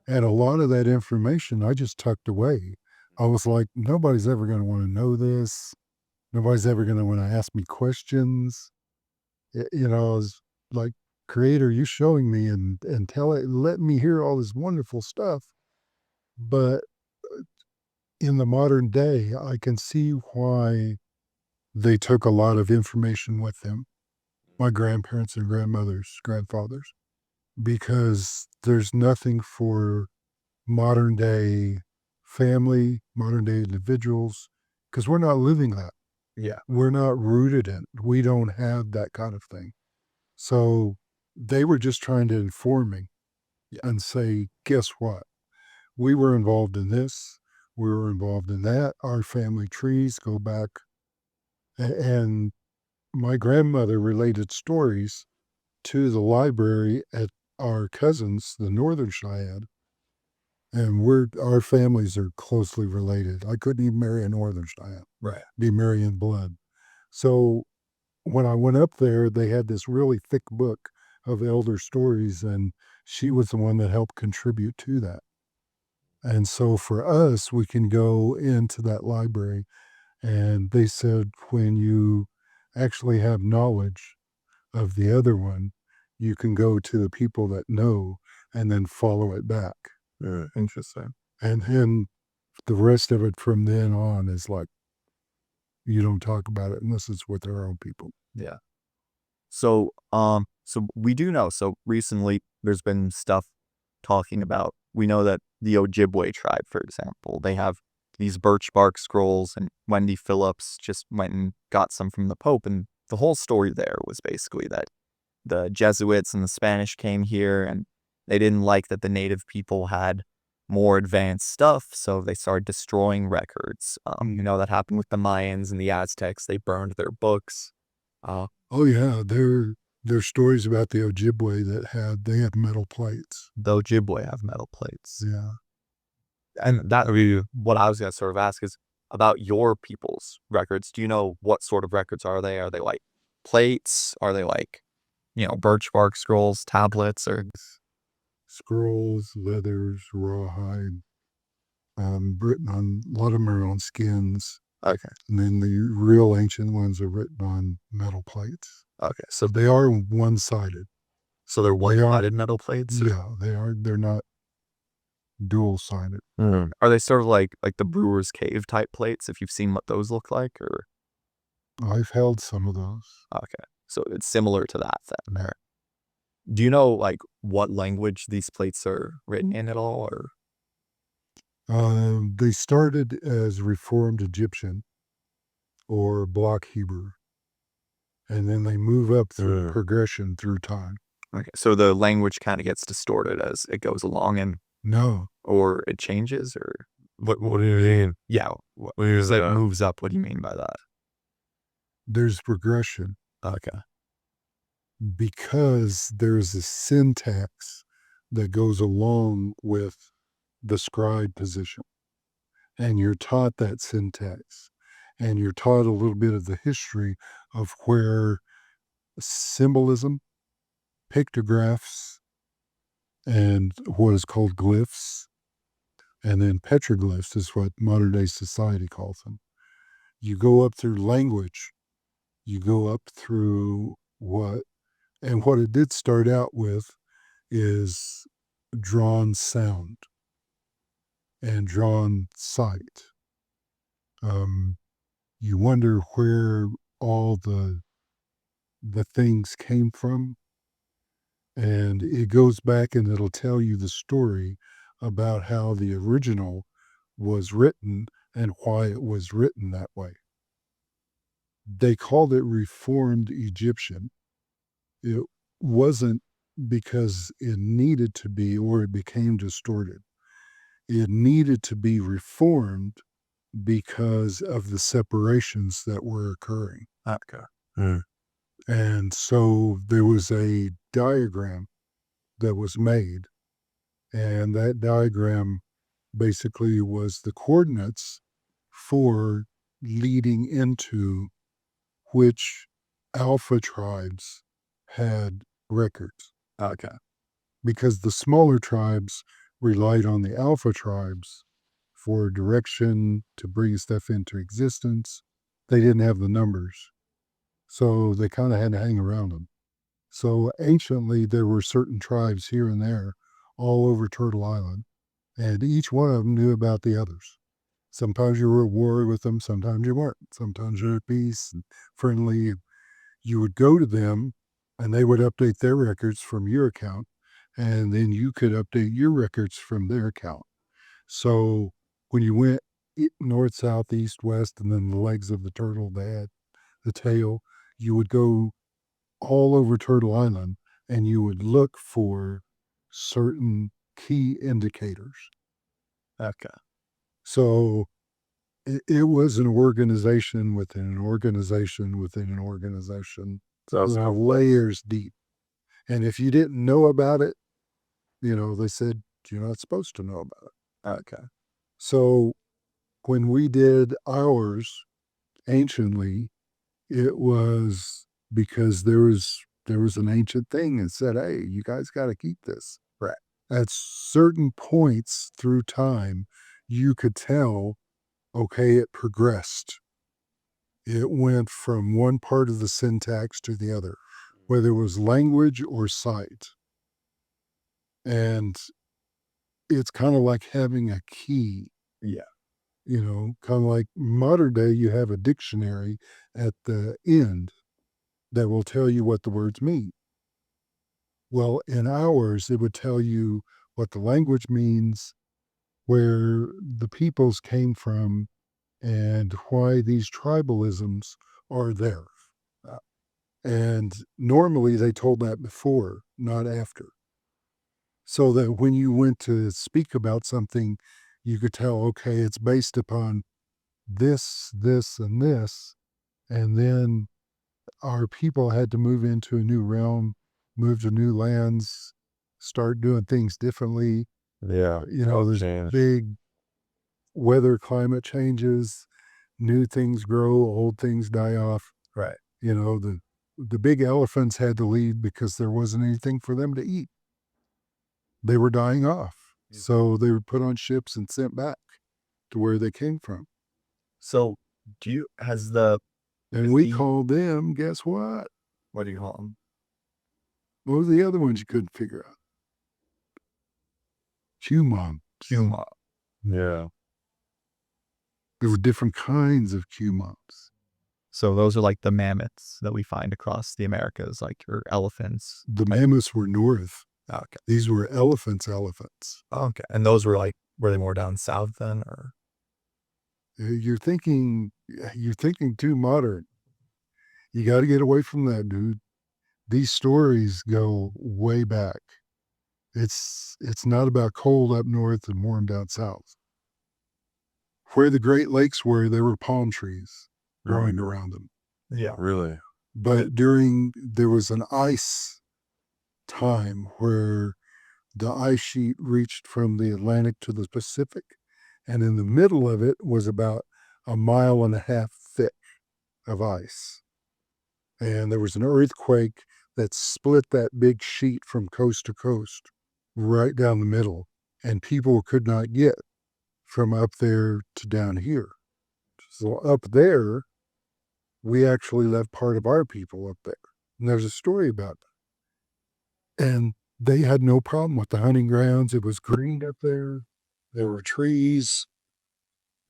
And a lot of that information I just tucked away. I was like, nobody's ever going to want to know this. Nobody's ever going to want to ask me questions. I was like, Creator, you showing me and let me hear all this wonderful stuff. But in the modern day, I can see why they took a lot of information with them, my grandparents and grandmothers, grandfathers, because there's nothing for modern day family, modern day individuals, because we're not living that. Yeah. We're not rooted in it. We don't have that kind of thing. So they were just trying to inform me and say, guess what? We were involved in this. We were involved in that. Our family trees go back. And my grandmother related stories to the library at our cousins, the Northern Cheyenne. and our families are closely related. I couldn't even marry a Northern Cheyenne, Right. be married in blood. So when I went up there, they had this really thick book of elder stories, and she was the one that helped contribute to that. And so for us, we can go into that library, and they said when you actually have knowledge of the other one, you can go to the people that know and then follow it back. Interesting. And then the rest of it from then on is like, you don't talk about it unless it's with their own people. Yeah. So, so we do know. So recently, there's been stuff talking about. We know that the Ojibwe tribe, for example, they have these birch bark scrolls, and Wendy Phillips just went and got some from the Pope. And the whole story there was basically that the Jesuits and the Spanish came here, and they didn't like that the native people had more advanced stuff, so they started destroying records. That happened with the Mayans and the Aztecs. They burned their books. Oh yeah, there's stories about the Ojibwe that they had metal plates. The Ojibwe have metal plates. Yeah. And that would be what I was going to sort of ask is about your people's records. Do you know what sort of records are they? Are they like plates? Are they like, birch bark scrolls, tablets, or? Scrolls, leathers, rawhide, written on, a lot of them are on skins. Okay. And then the real ancient ones are written on metal plates. Okay. So they are one-sided. So they're one-sided metal plates? Yeah, they are. They're not dual-sided. Are they sort of like the Brewer's Cave type plates, if you've seen what those look like, or? I've held some of those. Okay. So it's similar to that then. Yeah. Do you know like what language these plates are written in at all, or? They started as Reformed Egyptian or Block Hebrew, and then they move up through progression through time. Okay, so the language kind of gets distorted as it goes along, and No, or it changes, or What do you mean? yeah, What do you as mean it by that? moves up. What do you mean by that? there's progression Okay. because there's a syntax that goes along with the scribe position, and you're taught that syntax, and you're taught a little bit of the history of where symbolism, pictographs, and what is called glyphs, and then petroglyphs is what modern day society calls them. You go up through language, you go up through what it did start out with is drawn sound and drawn sight. You wonder where all the things came from, and it goes back and it'll tell you the story about how the original was written and why it was written that way. They called it Reformed Egyptian. It wasn't because it needed to be or it became distorted. It needed to be reformed because of the separations that were occurring. Okay. And so there was a diagram that was made, and that diagram basically was the coordinates for leading into which alpha tribes had records. Okay. Because the smaller tribes relied on the alpha tribes for direction to bring stuff into existence. They didn't have the numbers, so they kind of had to hang around them. So anciently, there were certain tribes here and there all over Turtle Island, and each one of them knew about the others. Sometimes you were at war with them, sometimes you weren't. Sometimes you're at peace and friendly. You would go to them, and they would update their records from your account, and then you could update your records from their account. So when you went north, south, east, west, and then the legs of the turtle, they had the tail, you would go all over Turtle Island and you would look for certain key indicators. Okay. So it was an organization within an organization within an organization, layers deep. And if you didn't know about it, they said you're not supposed to know about it. Okay. So when we did ours anciently, it was because there was an ancient thing that said, hey, you guys got to keep this. Right. At certain points through time, you could tell, okay, it progressed. It went from one part of the syntax to the other, whether it was language or sight. And it's kind of like having a key, Yeah. kind of like modern day, you have a dictionary at the end that will tell you what the words mean. Well, in ours, it would tell you what the language means, where the peoples came from, and why these tribalisms are there. Uh, And normally they told that before, not after. So that when you went to speak about something, you could tell, okay, it's based upon this, this, and this. And then our people had to move into a new realm, move to new lands, start doing things differently. Yeah. There's Change. big weather, climate changes, new things grow, old things die off. Right. The big elephants had to leave because there wasn't anything for them to eat. They were dying off. So they were put on ships and sent back to where they came from. So And we called them, guess what? what do you call them? What were the other ones you couldn't figure out? Humans. Humans. Yeah. There were different kinds of humans. So those are like the mammoths that we find across the Americas, or elephants. The mammoths were north. Okay. These were elephants. Okay. And those were were they more down south then, or? You're thinking too modern. You got to get away from that, dude. These stories go way back. It's not about cold up north and warm down south. Where the Great Lakes were, there were palm trees growing around them. Yeah. Really? But there was an ice time where the ice sheet reached from the Atlantic to the Pacific, and in the middle of it was about 1.5 miles thick of ice. And there was an earthquake that split that big sheet from coast to coast right down the middle, and people could not get from up there to down here. So up there, we actually left part of our people up there. And there's a story about that. And they had no problem with the hunting grounds. It was green up there. There were trees.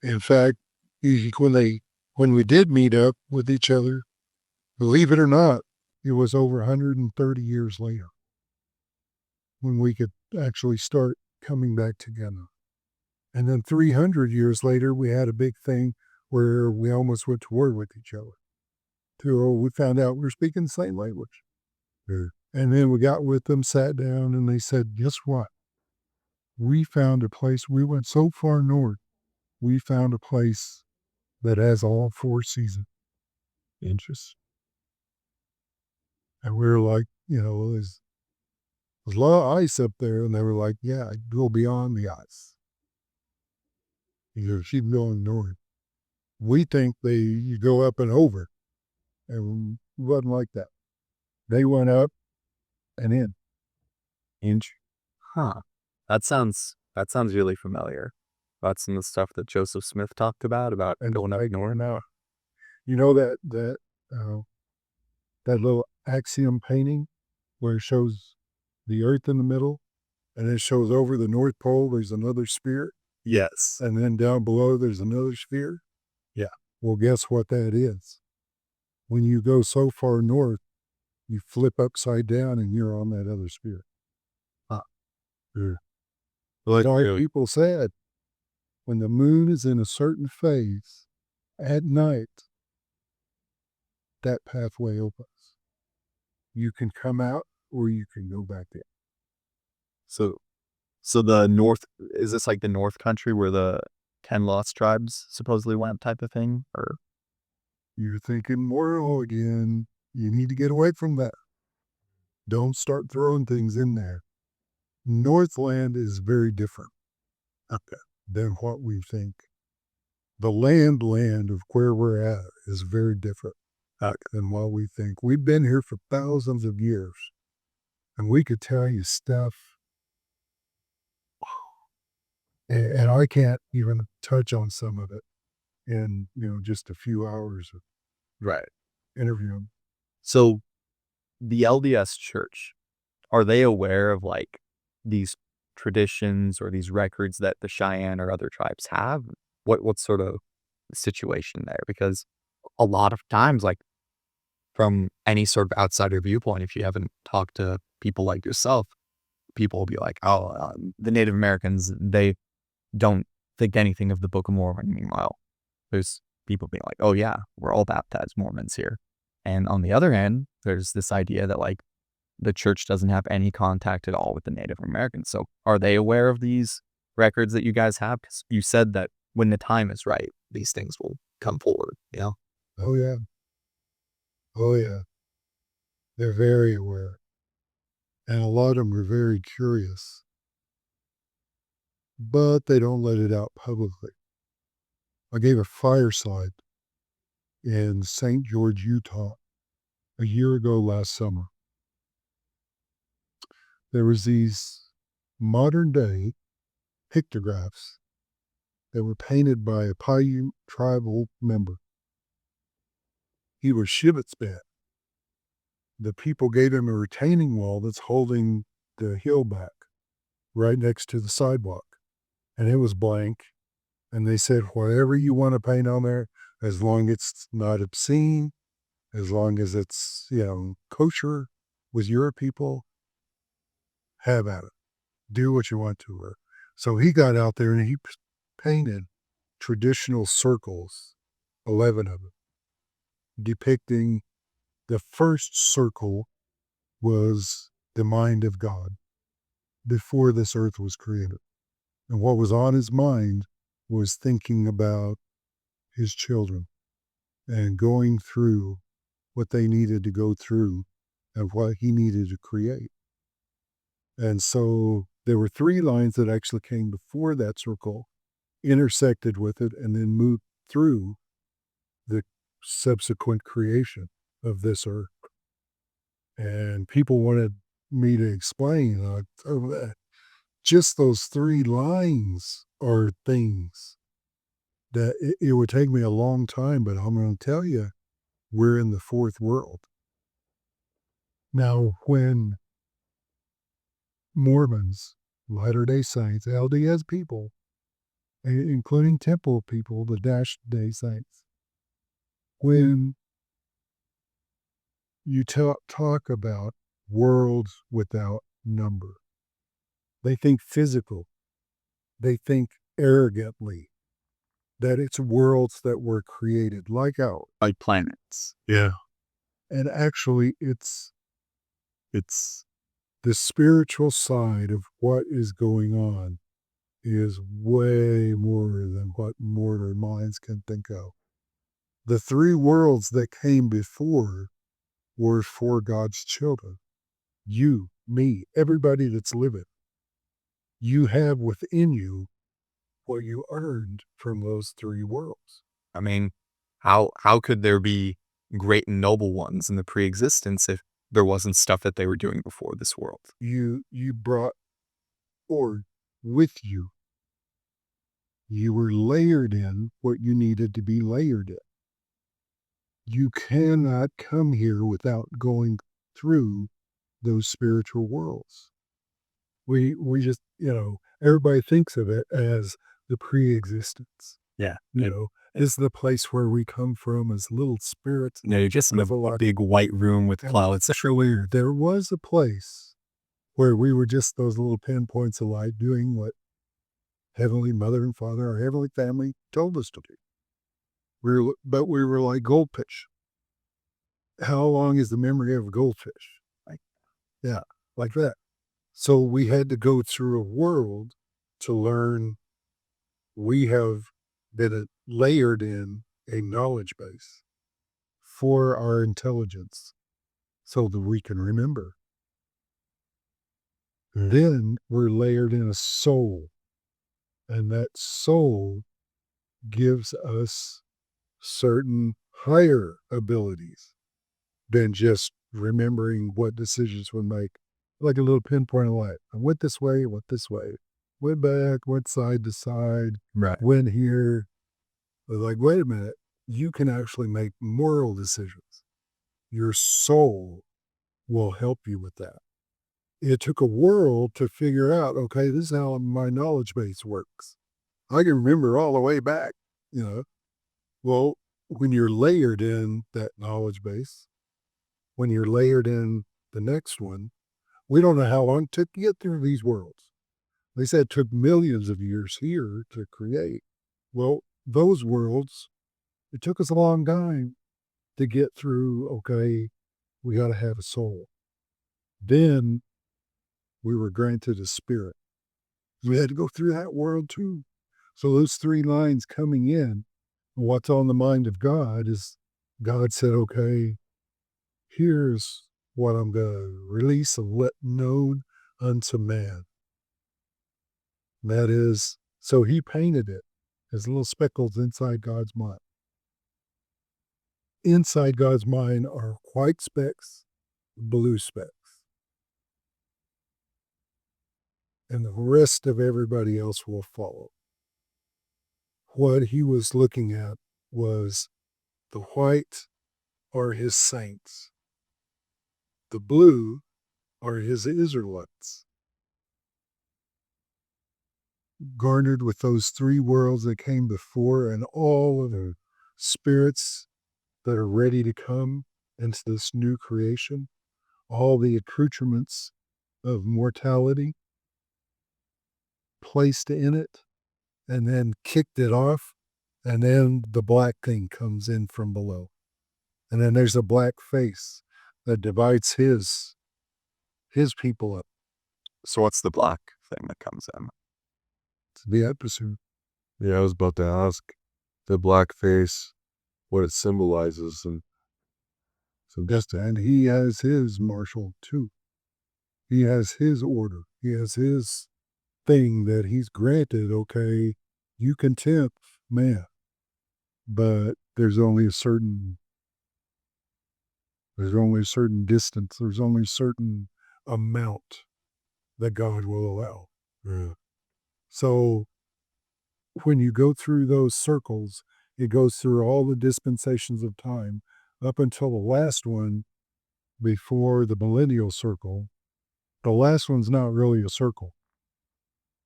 In fact, when we did meet up with each other, believe it or not, it was over 130 years later when we could actually start coming back together. And then 300 years later, we had a big thing where we almost went to war with each other. We found out we were speaking the same language. Yeah. And then we got with them, sat down, and they said, guess what? We found a place. We went so far north. We found a place that has all 4 seasons. Interesting. And we were like, there's a lot of ice up there. And they were like, yeah, go beyond the ice. Keep going north. We think you go up and over. And it wasn't like that. They went up and in. Huh. That sounds really familiar. About some of the stuff that Joseph Smith talked about And going up north. Now, that little axiom painting where it shows the earth in the middle and it shows over the North Pole, there's another sphere. Yes. And then down below, there's another sphere. Yeah. Well, guess what that is? When you go so far north, you flip upside down and you're on that other sphere. Huh. Yeah. Like Our people said, when the moon is in a certain phase at night, that pathway opens. You can come out or you can go back in. So the north, is this like the North Country where the 10 lost tribes supposedly went type of thing? Or You're thinking moral again. You need to get away from that. Don't start throwing things in there. Northland is very different. than what we think. The land of where we're at is very different than what we think. We've been here for thousands of years, and we could tell you stuff, and I can't even touch on some of it in just a few hours of Right. interviewing. So the LDS Church, are they aware of like these traditions or these records that the Cheyenne or other tribes have? What's sort of the situation there? Because a lot of times, like from any sort of outsider viewpoint, if you haven't talked to people like yourself, people will be like, "Oh, the Native Americans, they don't think anything of the Book of Mormon." Meanwhile, there's people being like, "Oh yeah, we're all baptized Mormons here." And on the other hand, there's this idea that like the church doesn't have any contact at all with the Native Americans. So are they aware of these records that you guys have? Because you said that when the time is right, these things will come forward, you know? Oh yeah. Oh yeah. They're very aware. And a lot of them are very curious, but they don't let it out publicly. I gave a fireside in St. George, Utah, a year ago last summer. There was these modern day pictographs that were painted by a Paiute tribal member. He was Shibbits-bad. The people gave him a retaining wall that's holding the hill back right next to the sidewalk. And it was blank. And they said, whatever you want to paint on there, as long as it's not obscene, as long as it's, kosher with your people, have at it. Do what you want to her. So he got out there and he painted traditional circles, 11 of them, depicting the first circle was the mind of God before this earth was created. And what was on his mind was thinking about his children and going through what they needed to go through and what he needed to create. And so there were 3 lines that actually came before that circle, intersected with it, and then moved through the subsequent creation of this earth. And people wanted me to explain, just those 3 lines are things that it would take me a long time, but I'm going to tell you, we're in the 4th world. Now, when Mormons, Latter-day Saints, LDS people, including Temple people, the Dash-day Saints, when you talk about worlds without number, they think physical. They think arrogantly that it's worlds that were created like ours. Like planets. Yeah. And actually, it's the spiritual side of what is going on is way more than what mortal minds can think of. The 3 worlds that came before were for God's children. You, me, everybody that's living. You have within you what you earned from those 3 worlds. I mean, how could there be great and noble ones in the pre-existence if there wasn't stuff that they were doing before this world? You brought forward with you. You were layered in what you needed to be layered in. You cannot come here without going through those spiritual worlds. We just, everybody thinks of it as the pre-existence. Yeah. Is the place where we come from as little spirits. You're just in a big white room with clouds. Actually, there was a place where we were just those little pinpoints of light doing what Heavenly Mother and Father, our Heavenly Family, told us to do. But we were like goldfish. How long is the memory of a goldfish? Like that. So we had to go through a world to learn. We have been layered in a knowledge base for our intelligence so that we can remember. Then we're layered in a soul And that soul gives us certain higher abilities than just remembering what decisions we make. Like a little pinpoint of light. I went this way, went back, went side to side, Right. went here. But like, wait a minute, you can actually make moral decisions. Your soul will help you with that. It took a world to figure out, okay, this is how my knowledge base works. I can remember all the way back, you know. Well, when you're layered in that knowledge base, when you're layered in the next one, we don't know how long it took to get through these worlds. They said it took millions of years here to create. Well, those worlds, it took us a long time to get through, okay, we got to have a soul. Then we were granted a spirit. We had to go through that world too. So those three lines coming in, what's on the mind of God is God said, okay, here's what I'm going to release and let known unto man. That is, so he painted it as little speckles inside God's mind. Inside God's mind are white specks, blue specks. And the rest of everybody else will follow. What he was looking at was the white are his saints. The blue are his Israelites. Garnered with those three worlds that came before and all of the spirits that are ready to come into this new creation, all the accoutrements of mortality placed in it, and then kicked it off, and then the black thing comes in from below. And then there's a black face that divides his people up. So what's the black thing that comes in? It's the episode. Yeah, I was about to ask the black face, what it symbolizes, and And he has his marshal too. He has his order. He has his thing that he's granted. Okay, you can tempt man, but there's only a certain distance. There's only a certain amount that God will allow. yeah. So when you go through those circles, it goes through all the dispensations of time up until the last one before the millennial circle. The last one's not really a circle.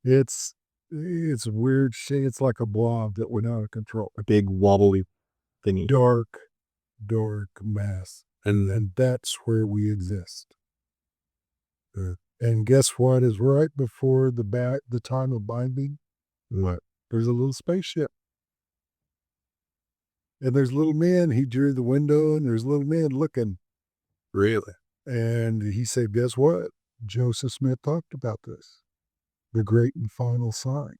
It's weird shit. It's like a blob that went out of control. A big wobbly thingy. Dark mass. And that's where we exist. And guess what is right before the time of binding? What? There's a little spaceship. And there's little men. He drew the window and there's little men looking. Really? And he said, guess what? Joseph Smith talked about this. The great and final sign.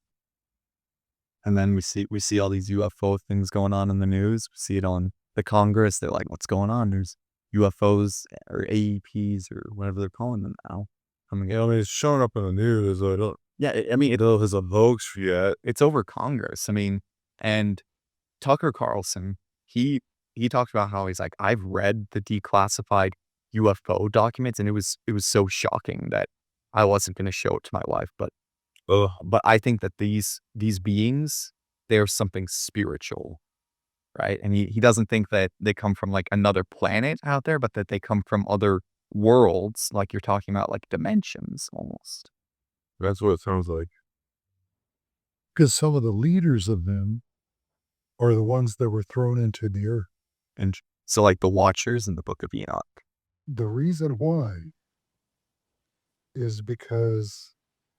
And then we see all these UFO things going on in the news. We see it on the Congress. They're like, what's going on? There's UFOs or AEPs or whatever they're calling them now. I mean, it's showing up in the news. Yeah, I mean, It is a hoax yet. it's over Congress. I mean, and Tucker Carlson, he talked about how he's like, I've read the declassified UFO documents, and it was so shocking that I wasn't going to show it to my wife. But I think that these beings, they're something spiritual, right? And he doesn't think that they come from like another planet out there, but that they come from other worlds, like you're talking about, like dimensions almost. That's what it sounds like. Because some of the leaders of them are the ones that were thrown into the earth. And so like the Watchers in the Book of Enoch. The reason why is because,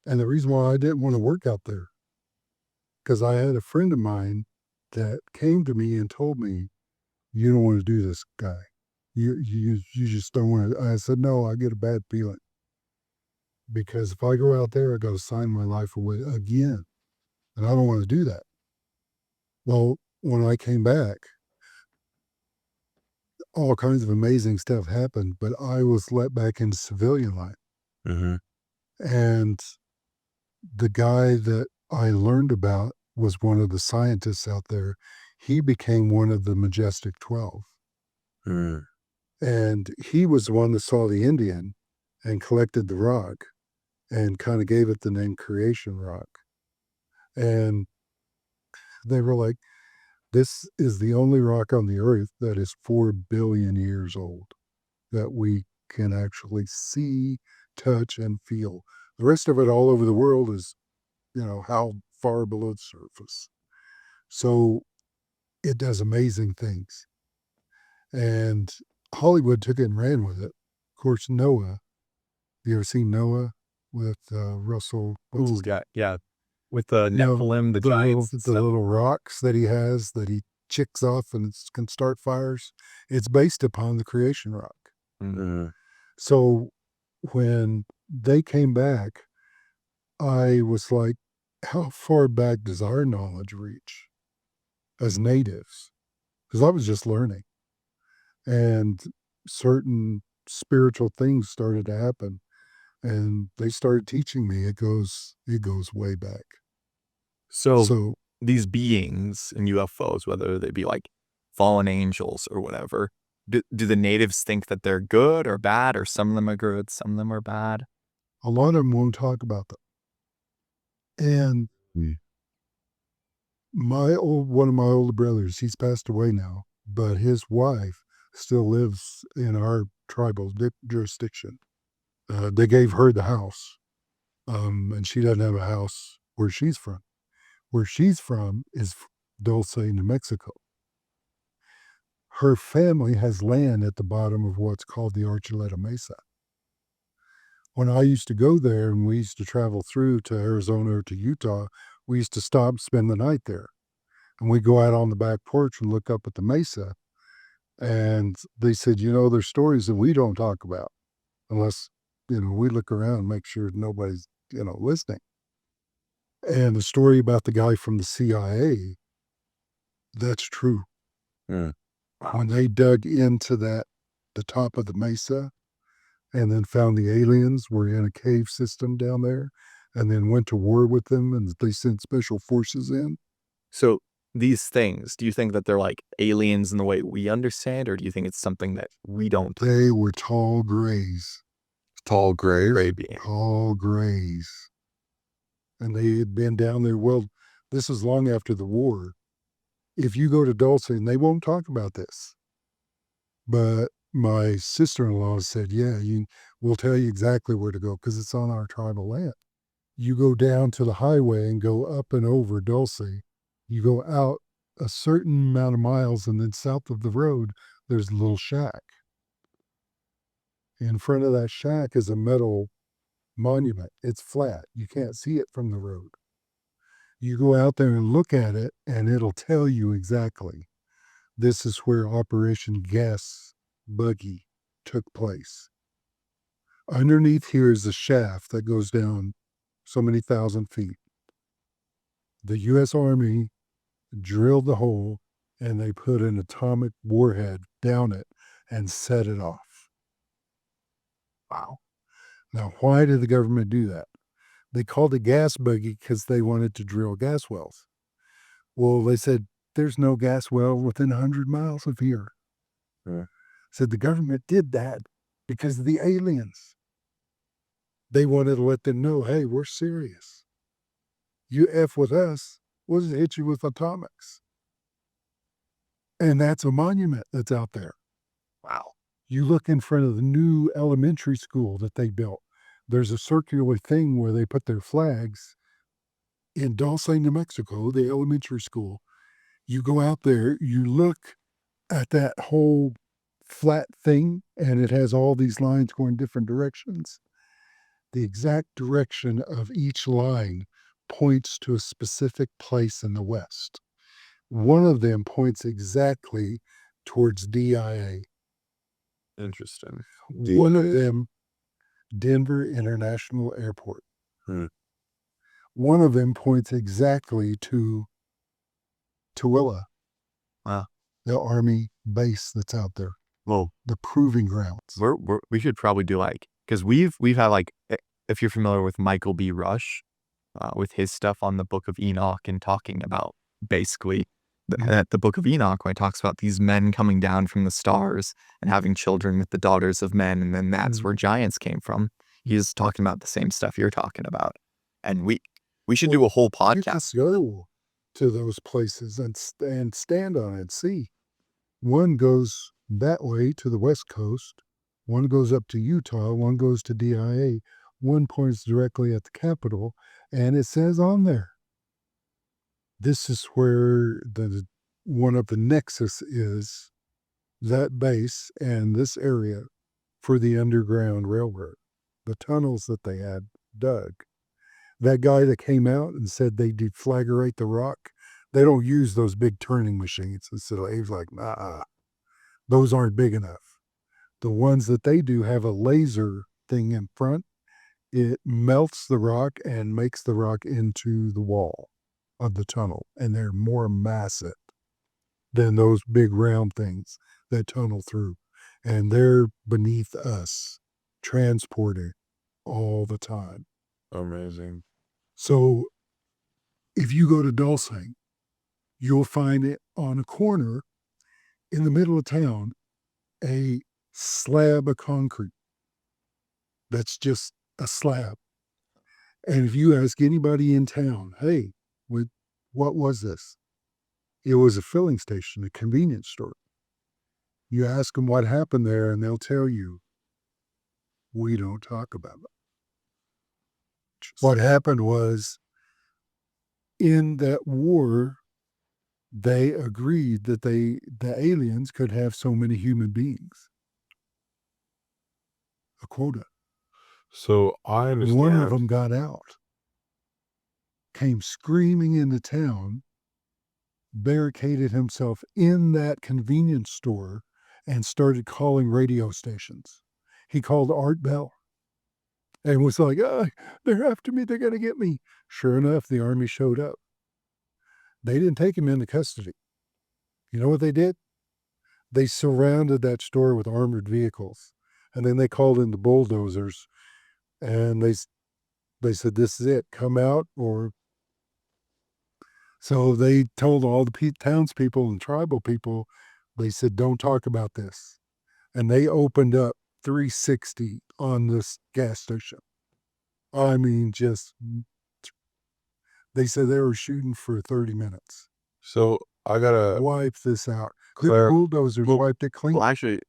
and the reason why I didn't want to work out there, because I had a friend of mine that came to me and told me, you don't want to do this, guy. You just don't want to. I said, no, I get a bad feeling. Because if I go out there, I got to sign my life away again. And I don't want to do that. Well, when I came back, all kinds of amazing stuff happened, but I was let back into civilian life. Mm-hmm. And the guy that I learned about was one of the scientists out there. He became one of the Majestic 12. Mm. And he was the one that saw the Indian and collected the rock and kind of gave it the name Creation Rock. And they were like, this is the only rock on the earth that is 4 billion years old that we can actually see, touch, and feel. The rest of it all over the world is, how far below the surface. So it does amazing things. And Hollywood took it and ran with it. Of course, Noah. You ever seen Noah with Russell? Ooh, yeah. With the You know, Nephilim, the the little giants. the little rocks that he has that he chicks off and can start fires. It's based upon the creation rock. Mm. So when they came back, I was like, how far back does our knowledge reach as natives? Because I was just learning. And certain spiritual things started to happen. And they started teaching me it goes way back. So So these beings and UFOs, whether they be like fallen angels or whatever, do the natives think that they're good or bad, or some of them are good, some of them are bad? a lot of them won't talk about them. And one of my older brothers, he's passed away now, but his wife still lives in our tribal jurisdiction. They gave her the house, and she doesn't have a house where she's from. Where she's from is Dulce, New Mexico. Her family has land at the bottom of what's called the Archuleta Mesa. When I used to go there and we used to travel through to Arizona or to Utah, we used to stop and spend the night there. And we'd go out on the back porch and look up at the mesa. And they said, there's stories that we don't talk about unless, we look around and make sure nobody's, listening. And the story about the guy from the CIA, that's true. Mm. When they dug into the top of the mesa and then found the aliens were in a cave system down there and then went to war with them and they sent special forces in. So these things, do you think that they're like aliens in the way we understand, or do you think it's something that we don't? They were tall grays. Tall grays? Gray being. Tall grays. And they had been down there. Well, this is long after the war. If you go to Dulce, and they won't talk about this, but my sister-in-law said, yeah, we'll tell you exactly where to go because it's on our tribal land. You go down to the highway and go up and over Dulce. You go out a certain amount of miles, and then south of the road, there's a little shack. In front of that shack is a metal monument. It's flat. You can't see it from the road. You go out there and look at it, and it'll tell you exactly. This is where Operation Gas Buggy took place. Underneath here is a shaft that goes down so many thousand feet. The U.S. Army drilled the hole, and they put an atomic warhead down it and set it off. Wow. Now, why did the government do that? They called it gas buggy because they wanted to drill gas wells. Well, they said, there's no gas well within 100 miles of here. Yeah. Said the government did that because of the aliens. They wanted to let them know, hey, we're serious. You F with us, we'll just hit you with atomics. And that's a monument that's out there. Wow. You look in front of the new elementary school that they built. There's a circular thing where they put their flags in Dulce, New Mexico, the elementary school. You go out there, you look at that whole flat thing, and it has all these lines going different directions. The exact direction of each line points to a specific place in the West. One of them points exactly towards DIA. Interesting. One of them, Denver International Airport. Hmm. One of them points exactly to Tooele. Wow. The Army base that's out there. Well, the proving grounds. we should probably do because we've had if you're familiar with Michael B. Rush, with his stuff on the Book of Enoch and talking about basically the Book of Enoch, when it talks about these men coming down from the stars and having children with the daughters of men, and then that's where giants came from. He's talking about the same stuff you're talking about. And we should do a whole You podcast. just go to those places and stand on it and see. One goes that way to the West Coast, one goes up to Utah, one goes to DIA, one points directly at the Capitol, and it says on there, this is where one of the nexus is, that base and this area for the Underground Railroad, the tunnels that they had dug. That guy that came out and said they deflagrate the rock, they don't use those big turning machines. And so he was like, nah, those aren't big enough. The ones that they do have a laser thing in front. It melts the rock and makes the rock into the wall of the tunnel. And they're more massive than those big round things that tunnel through. And they're beneath us, transported all the time. Amazing. So if you go to Dulcing, you'll find it on a corner in the middle of town, a slab of concrete. That's just a slab. And if you ask anybody in town, hey, what was this? It was a filling station, a convenience store. You ask them what happened there, and they'll tell you, we don't talk about it. What happened was, in that war, they agreed that the aliens could have so many human beings. A quota. So I understand. One of them got out, came screaming into town, barricaded himself in that convenience store, and started calling radio stations. He called Art Bell and was like, they're after me, they're going to get me. Sure enough, the army showed up. They didn't take him into custody. You know what they did? They surrounded that store with armored vehicles, and then they called in the bulldozers, and they said, this is it, come out. Or so they told all the townspeople and tribal people, they said, don't talk about this. And they opened up 360 on this gas station. I mean, they said they were shooting for 30 minutes. So I gotta wipe this out. The bulldozers wiped it clean. Well, actually,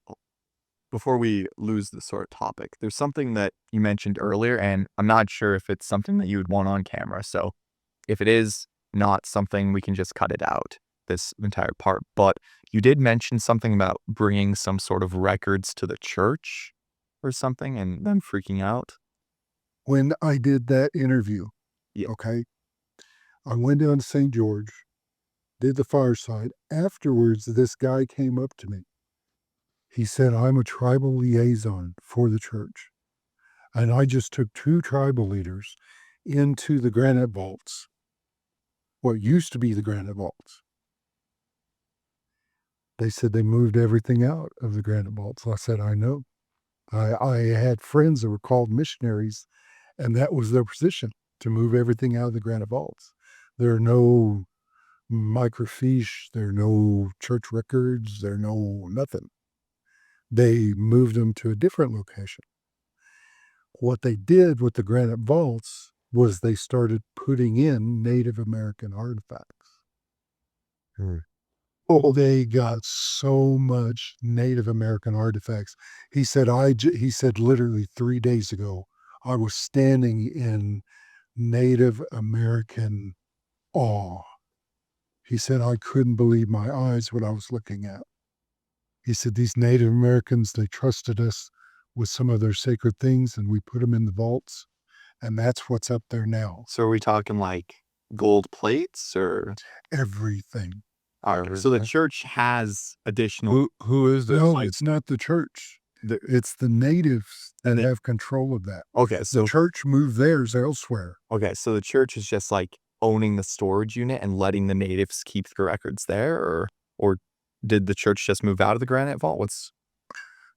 before we lose the sort of topic, there's something that you mentioned earlier, and I'm not sure if it's something that you would want on camera. So if it is not something, we can just cut it out, this entire part. But you did mention something about bringing some sort of records to the church or something and them freaking out. When I did that interview, okay, I went down to St. George, did the fireside. Afterwards, this guy came up to me. He said, I'm a tribal liaison for the church. And I just took 2 tribal leaders into the granite vaults, what used to be the granite vaults. They said they moved everything out of the granite vaults. I said, I know. I had friends that were called missionaries, and that was their position, to move everything out of the granite vaults. There are no microfiche, there are no church records, there are no nothing. They moved them to a different location. What they did with the granite vaults was they started putting in Native American artifacts. Oh, they got so much Native American artifacts. He said, he said literally 3 days ago, I was standing in Native American awe. He said, I couldn't believe my eyes what I was looking at. He said, these Native Americans, they trusted us with some of their sacred things, and we put them in the vaults, and that's what's up there now. So are we talking like gold plates or everything? So the church has additional. Who is this? No, it's not the church. It's the natives that have control of that. Okay, so the church moved theirs elsewhere. Okay, so the church is just like owning the storage unit and letting the natives keep the records there, or did the church just move out of the granite vault?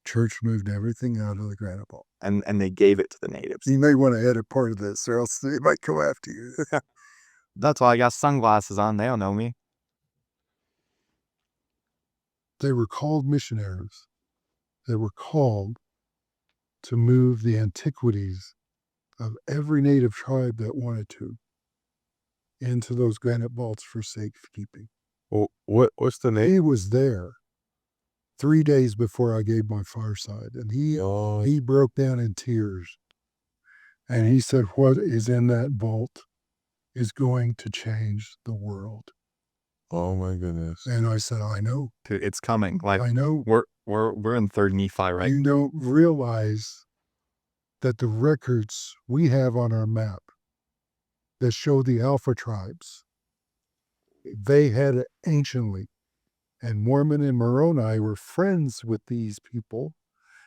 Church moved everything out of the granite vault. And they gave it to the natives. You may want to edit part of this, or else they might go after you. That's why I got sunglasses on. They don't know me. They were called missionaries. They were called to move the antiquities of every native tribe that wanted to into those granite vaults for safekeeping. Well, what's the name? He was there 3 days before I gave my fireside, and he broke down in tears. And he said, what is in that vault is going to change the world. Oh my goodness. And I said, I know. Dude, it's coming. Like, I know. we're in 3rd Nephi, right? You don't realize that the records we have on our map that show the Alpha tribes, they had it anciently. And Mormon and Moroni were friends with these people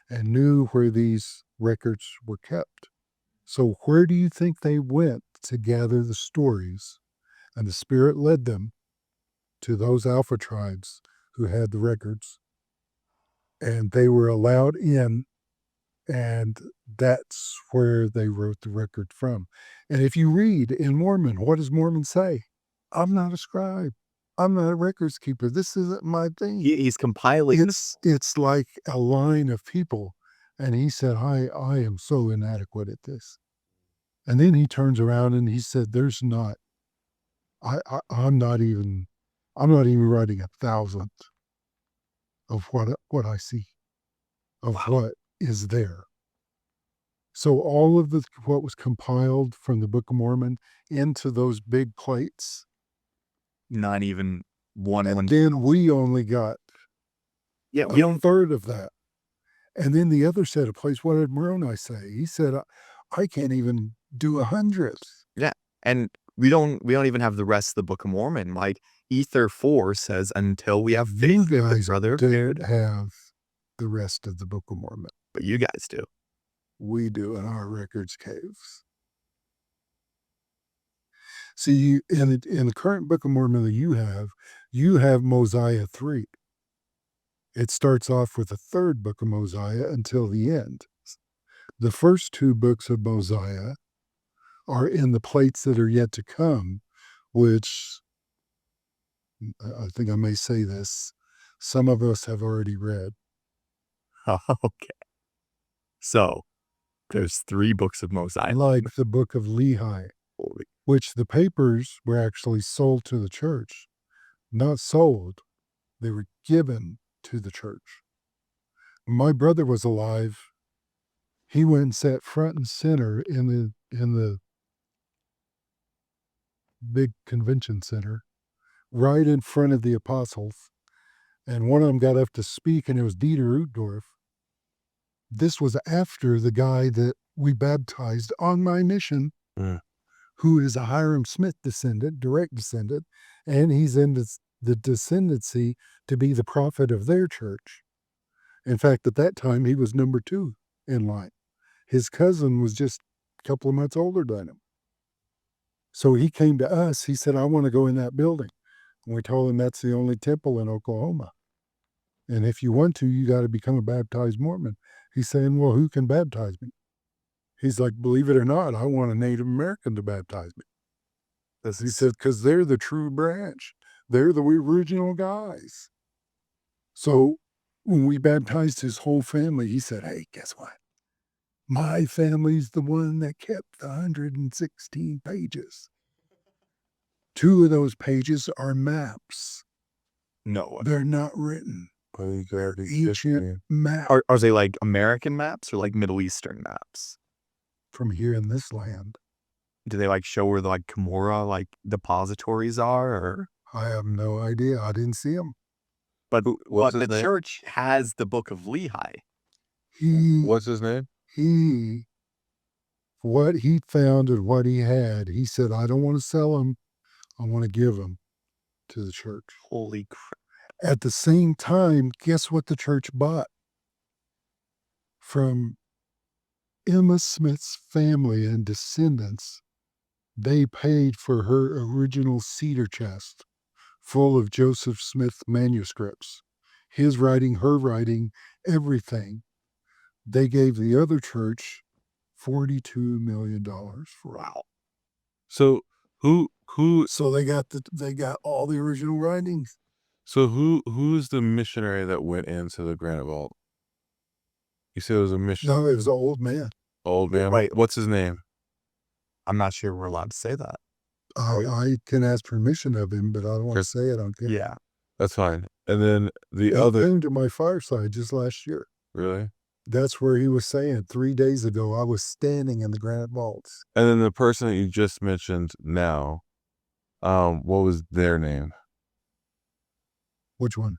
and knew where these records were kept. So where do you think they went to gather the stories? And the Spirit led them to those Alpha tribes who had the records. And they were allowed in, and that's where they wrote the record from. And if you read in Mormon, what does Mormon say? I'm not a scribe. I'm not a records keeper. This isn't my thing. He's compiling. It's like a line of people. And he said, I am so inadequate at this. And then he turns around and he said, there's not, I'm not even writing 1,000th of what I see, of what is there. So all of what was compiled from the Book of Mormon into those big plates, Not even one. and then we only got a third of that. And then the other set of plates, what did Moroni say? He said, I can't even do 100th. Yeah, and we don't even have the rest of the Book of Mormon. Like Ether 4 says, until we have You faith, guys brother, don't have the rest of the Book of Mormon. but you guys do. We do in our records caves. See, in the current Book of Mormon that you have Mosiah 3. It starts off with the 3rd book of Mosiah until the end. The first 2 books of Mosiah are in the plates that are yet to come, which I think I may say this, some of us have already read. Okay. So there's 3 books of Mosiah. Like the book of Lehi, which the papers were actually sold to the church. Not sold, they were given to the church. When my brother was alive, he went and sat front and center in the big convention center, right in front of the apostles. And one of them got up to speak, and it was Dieter Uchtdorf. This was after the guy that we baptized on my mission, who is a Hiram Smith descendant, direct descendant, and he's in the descendancy to be the prophet of their church. In fact, at that time, he was number 2 in line. His cousin was just a couple of months older than him. So he came to us. He said, I want to go in that building. And we told him that's the only temple in Oklahoma. And if you want to, you got to become a baptized Mormon. He's saying, well, who can baptize me? He's like, believe it or not, I want a Native American to baptize me. He said, because they're the true branch. They're the original guys. So when we baptized his whole family, he said, hey, guess what? My family's the one that kept the 116 pages. 2 of those pages are maps. No. They're not written. Ancient map Are they like American maps or like Middle Eastern maps? from here in this land. Do they like show where the like Cumorah like depositories are? Or I have no idea. I didn't see them. but what's the his name? church has the Book of Lehi. What's his name? What he found and what he had, he said, I don't want to sell them. I want to give them to the church. Holy crap. At the same time, guess what the church bought? From Emma Smith's family and descendants, they paid for her original cedar chest full of Joseph Smith manuscripts. His writing, her writing, everything. they gave the other church $42 million for it. Wow. So who So they got all the original writings. who's the missionary that went into the granite vault? You said it was a No, it was an old man. old man. Wait. What's his name? I'm not sure we're allowed to say that. I can ask permission of him, but I don't want to Chris- say it on camera. Yeah. That's fine. And then the He other, came to my fireside just last year. really? That's where he was saying 3 days ago, I was standing in the granite vaults. And then the person that you just mentioned now, what was their name? Which one?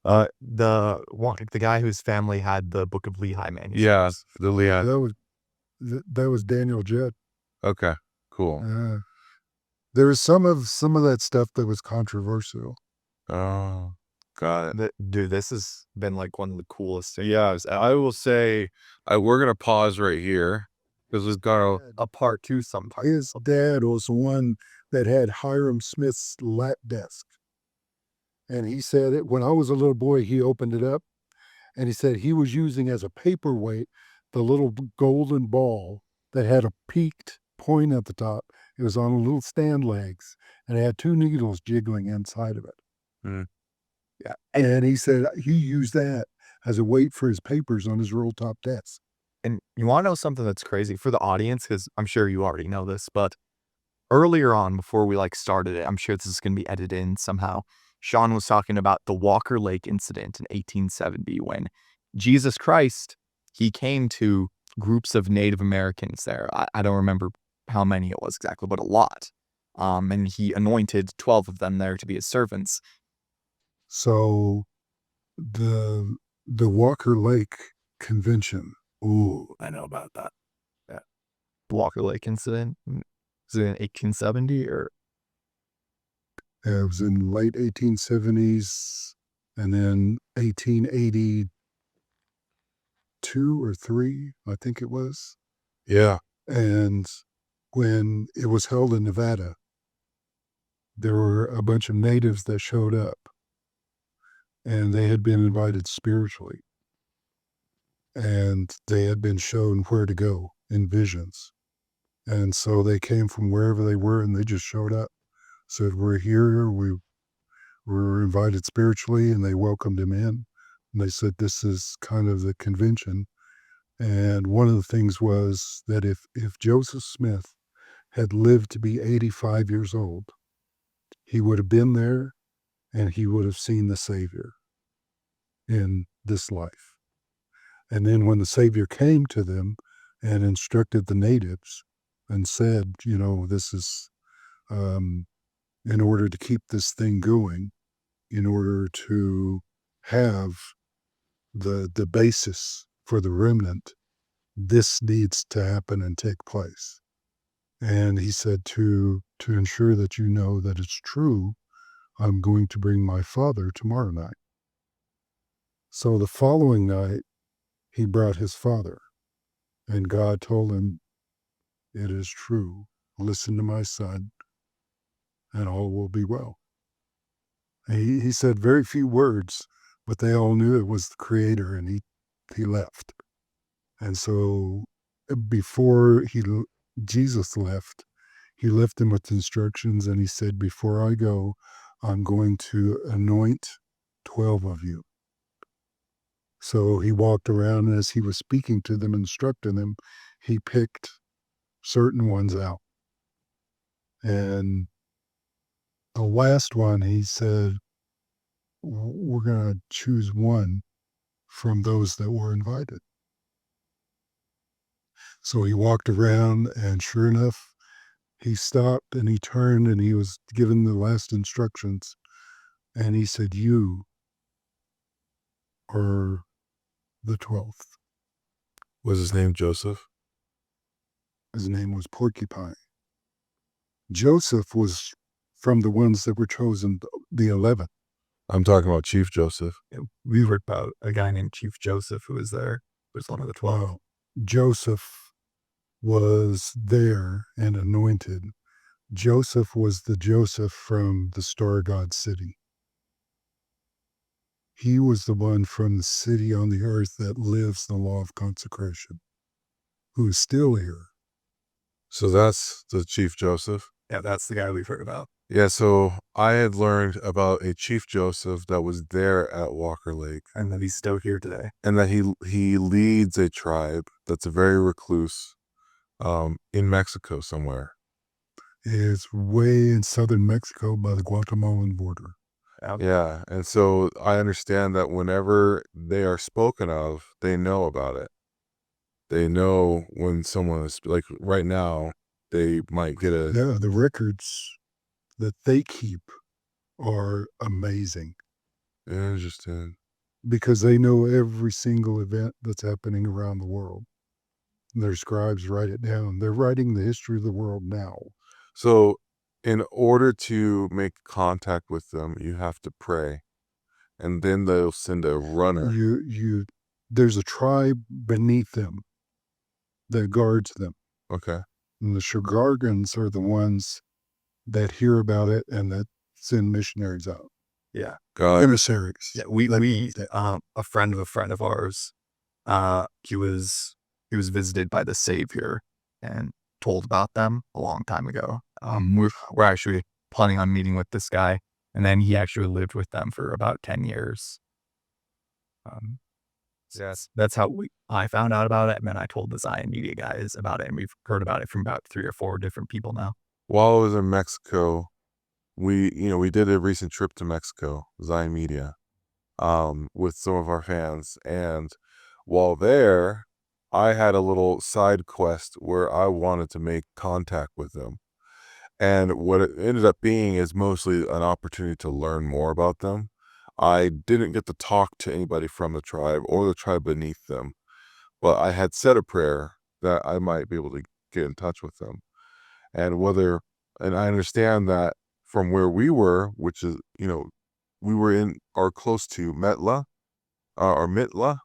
The guy whose family had the Book of Lehi manuscripts. Yeah, the Lehi. That was Daniel Judd. Okay, cool. There was some of that stuff that was controversial. Oh, got it. Dude, this has been like one of the coolest things. Yeah, I will say we're gonna pause right here because we've got A part two sometime. His dad was the one that had Hiram Smith's lap desk. And he said it when I was a little boy, he opened it up and he said he was using as a paperweight the little golden ball that had a peaked point at the top. It was on little stand legs and it had 2 needles jiggling inside of it. Yeah. And he said he used that as a weight for his papers on his roll top desk. And you want to know something that's crazy for the audience? Because I'm sure you already know this, but earlier on, before we started it, I'm sure this is going to be edited in somehow. Shawn was talking about the Walker Lake incident in 1870 when Jesus Christ, he came to groups of Native Americans there. I don't remember how many it was exactly, but a lot. And he anointed 12 of them there to be his servants. So the Walker Lake Convention. Ooh, I know about that. The Walker Lake incident. Was it in 1870 or? It was in late 1870s and then 1882 or 3, I think it was. yeah. And when it was held in Nevada, there were a bunch of natives that showed up and they had been invited spiritually. And they had been shown where to go in visions. And so they came from wherever they were and they just showed up. Said, we're here, we were invited spiritually, and they welcomed him in. And they said, this is kind of the convention. And one of the things was that if Joseph Smith had lived to be 85 years old, he would have been there and he would have seen the Savior in this life. And then when the Savior came to them and instructed the natives and said, this is, in order to keep this thing going, in order to have the basis for the remnant, this needs to happen and take place. And he said, to ensure that you know that it's true, I'm going to bring my father tomorrow night. So the following night, he brought his father, and God told him, it is true. Listen to my son, and all will be well. He said very few words, but they all knew it was the Creator, and he left. And so before Jesus left, he left him with instructions, and he said, before I go, I'm going to anoint 12 of you. So he walked around, and as he was speaking to them, instructing them, he picked certain ones out. And the last one, he said, we're going to choose one from those that were invited. So he walked around, and sure enough, he stopped and he turned and he was given the last instructions. And he said, you are the 12th. Was his name Joseph? His name was Porcupine. Joseph was from the ones that were chosen, the 11. I'm talking about Chief Joseph. We heard about a guy named Chief Joseph who was there. He was one of the 12. Wow. Joseph was there and anointed. Joseph was the Joseph from the Star God City. He was the one from the city on the earth that lives the law of consecration, who is still here. So that's the Chief Joseph. Yeah, that's the guy we've heard about. Yeah, so I had learned about a Chief Joseph that was there at Walker Lake, And that he's still here today. and that he leads a tribe that's very recluse, in Mexico somewhere. It's way in southern Mexico by the Guatemalan border. Yeah, and so I understand that whenever they are spoken of, they know about it. They know when someone is, like right now, they might get a, Yeah, the records that they keep are amazing interesting. because they know every single event that's happening around the world. Their scribes write it down. They're writing the history of the world now. So in order to make contact with them, you have to pray, and then they'll send a runner. There's a tribe beneath them that guards them. Okay. And the Shagargans are the ones that hear about it and that send missionaries out. Yeah. Emissaries. Yeah, we a friend of ours, he was visited by the Savior and told about them a long time ago. We're actually planning on meeting with this guy, and then he actually lived with them for about 10 years. Yes, that's how I found out about it, and then I told the Zion Media guys about it, and we've heard about it from about 3 or 4 different people now. While I was in Mexico, we did a recent trip to Mexico, Zion Media, with some of our fans. And while there, I had a little side quest where I wanted to make contact with them. And what it ended up being is mostly an opportunity to learn more about them. I didn't get to talk to anybody from the tribe or the tribe beneath them, but I had said a prayer that I might be able to get in touch with them. And I understand that from where we were, which is, we were in or close to Metla, or Mitla,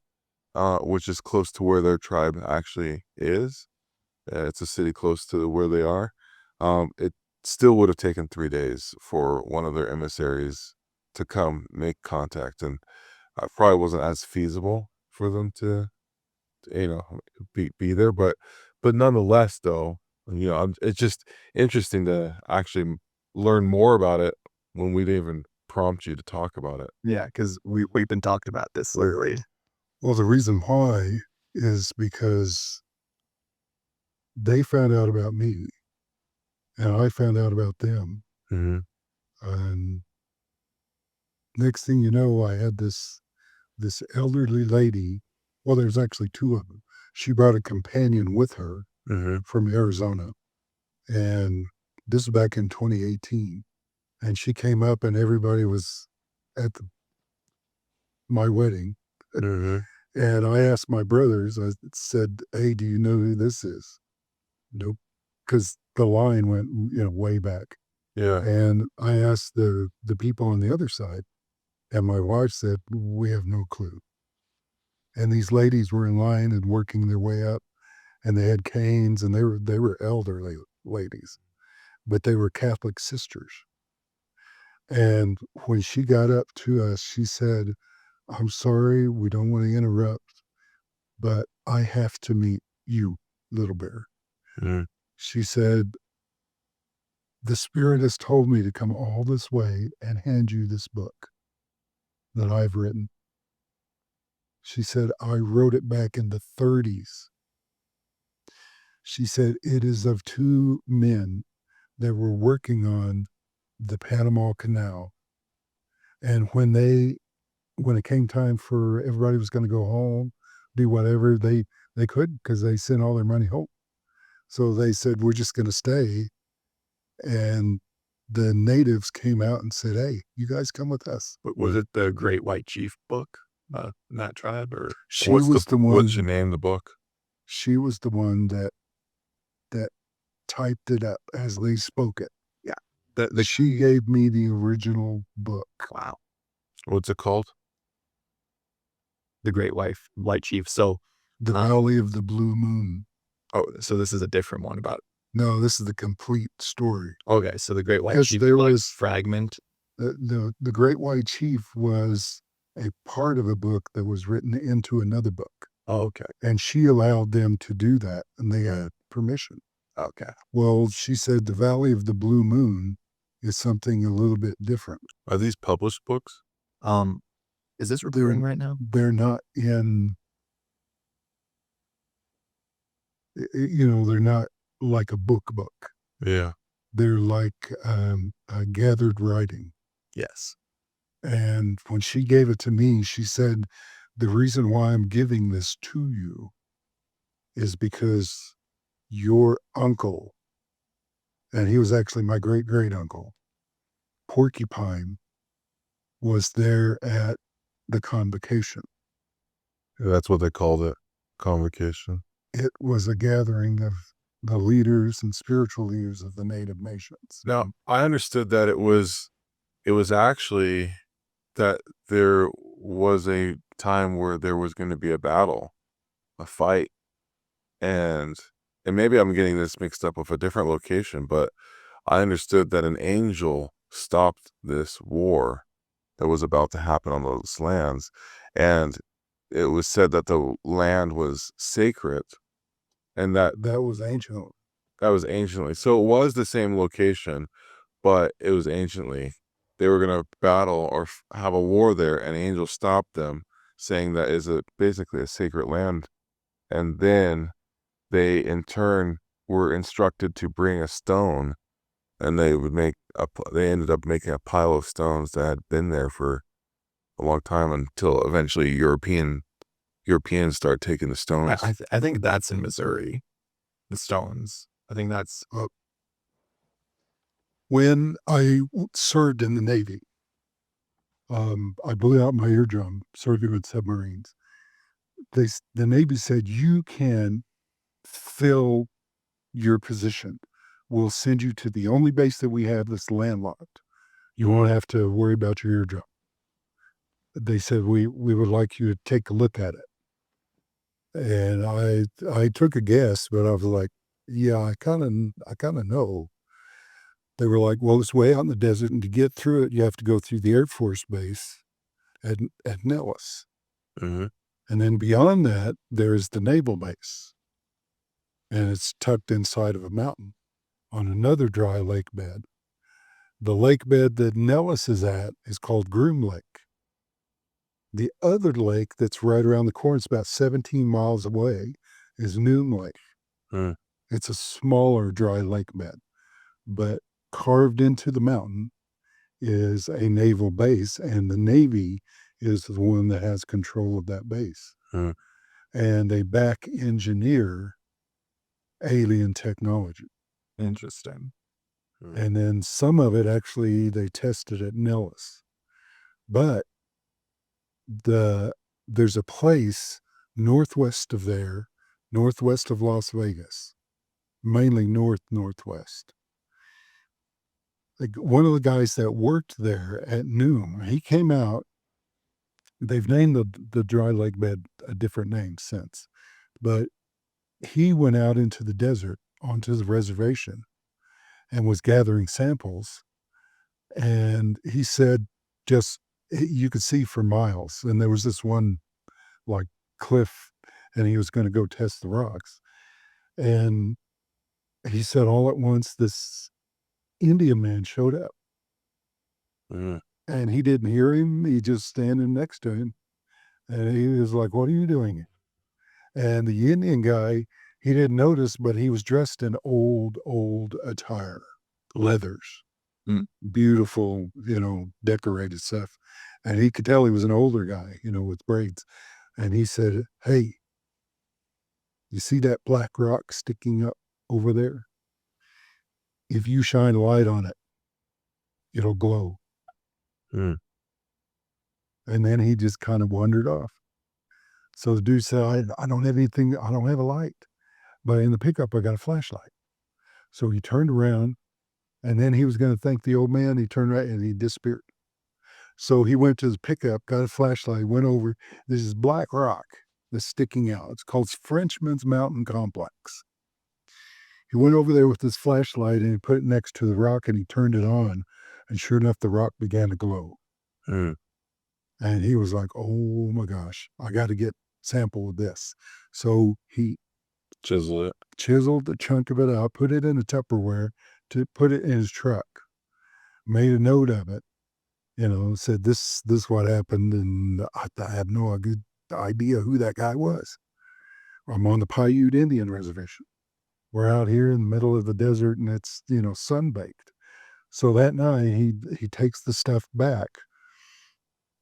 which is close to where their tribe actually is. It's a city close to where they are. It still would have taken 3 days for one of their emissaries to come make contact, and probably wasn't as feasible for them to be there. But nonetheless, though, it's just interesting to actually learn more about it when we didn't even prompt you to talk about it. Yeah, because we've been talking about this literally. Well, the reason why is because they found out about me and I found out about them. Mm-hmm. And next thing you know, I had this elderly lady. Well, there's actually 2 of them. She brought a companion with her Mm-hmm. from Arizona. And this is back in 2018. And she came up and everybody was at my wedding. Mm-hmm. And I asked my brothers, I said, "Hey, do you know who this is?" Nope. Because the line went, way back. Yeah. And I asked the people on the other side, and my wife said, "We have no clue." And these ladies were in line and working their way up, and they had canes, and they were elderly ladies, but they were Catholic sisters. And when she got up to us, she said, "I'm sorry, we don't want to interrupt, but I have to meet you, Little Bear." Mm-hmm. She said, "The Spirit has told me to come all this way and hand you this book that I've written." She said, "I wrote it back in the 30s. She said, "It is of 2 men that were working on the Panama Canal. And when it came time for everybody was going to go home, do whatever, they couldn't because they sent all their money home. So they said, we're just going to stay." And the natives came out and said, "Hey, you guys come with us." But was it the Great White Chief book, in that tribe, or? She was the one. What's your name? The book. She was the one that typed it up as they spoke it. Yeah. She gave me the original book. Wow. What's it called? The Great White Chief. So, The Valley of the Blue Moon. so this is a different one about. No, this is the complete story. Okay, so the Great White Yes, Chief there like was- fragment. The Great White Chief was a part of a book that was written into another book. Oh, okay. And she allowed them to do that, and they had permission. Okay. Well, she said the Valley of the Blue Moon is something a little bit different. Are these published books? Is this recording right now? They're not in, they're not like a book. Yeah. They're like a gathered writing. Yes. And when she gave it to me, she said, the reason why I'm giving this to you is because your uncle, and he was actually my great uncle, Porcupine, was there at the convocation. That's what they called it, convocation. It was a gathering of the leaders and spiritual leaders of the native nations. Now, I understood that it was actually that there was a time where there was going to be a battle, a fight, and maybe I'm getting this mixed up with a different location, but I understood that an angel stopped this war that was about to happen on those lands, and it was said that the land was sacred, and that was ancient. that was anciently. So it was the same location, but it was anciently. They were going to battle or have a war there, and angels stopped them, saying that is basically a sacred land. And then they, in turn, were instructed to bring a stone, and they ended up making a pile of stones that had been there for a long time until eventually Europeans start taking the stones. I think that's in Missouri. The stones. I think that's When I served in the Navy, I blew out my eardrum serving with submarines. The Navy said, you can fill your position. We'll send you to the only base that we have that's landlocked. You won't have to worry about your eardrum. They said, we would like you to take a look at it. And I took a guess, but I was like, yeah, I kind of know. They were like, well, it's way out in the desert, and to get through it, you have to go through the Air Force Base at Nellis. Mm-hmm. And then beyond that, there's the Naval Base. And it's tucked inside of a mountain on another dry lake bed. The lake bed that Nellis is at is called Groom Lake. The other lake that's right around the corner, it's about 17 miles away, is Noon Lake. Mm. It's a smaller dry lake bed, but carved into the mountain is a naval base, and the Navy is the one that has control of that base. Mm. And they back engineer alien technology. interesting. And then some of it actually they tested at Nellis. But there's a place northwest of there, northwest of Las Vegas, mainly northwest. Like one of the guys that worked there at noon, he came out. They've named the dry lake bed a different name since, but he went out into the desert onto the reservation and was gathering samples. And he said, just you could see for miles. And there was this one like cliff, and he was going to go test the rocks. And he said, all at once, this Indian man showed up. Mm. And he didn't hear him. He just standing next to him. And he was like, what are you doing? And the Indian guy, he didn't notice, but he was dressed in old attire, leathers, beautiful, decorated stuff. And he could tell he was an older guy, with braids. And he said, hey, you see that black rock sticking up over there? If you shine light on it, it'll glow. Mm. And then he just kind of wandered off. So the dude said, I don't have anything, I don't have a light. But in the pickup, I got a flashlight. So he turned around, and then he was going to thank the old man. He turned around and he disappeared. So he went to the pickup, got a flashlight, went over. This is black rock that's sticking out. It's called Frenchman's Mountain Complex. He went over there with his flashlight and he put it next to the rock and he turned it on. And sure enough, the rock began to glow. Mm. And he was like, oh my gosh, I got to get sample of this. So he Chisel it. chiseled a chunk of it out, put it in a Tupperware to put it in his truck, made a note of it, said this what happened, and I have no good idea who that guy was. I'm on the Paiute Indian Reservation. We're out here in the middle of the desert, and it's sun-baked. So that night he takes the stuff back.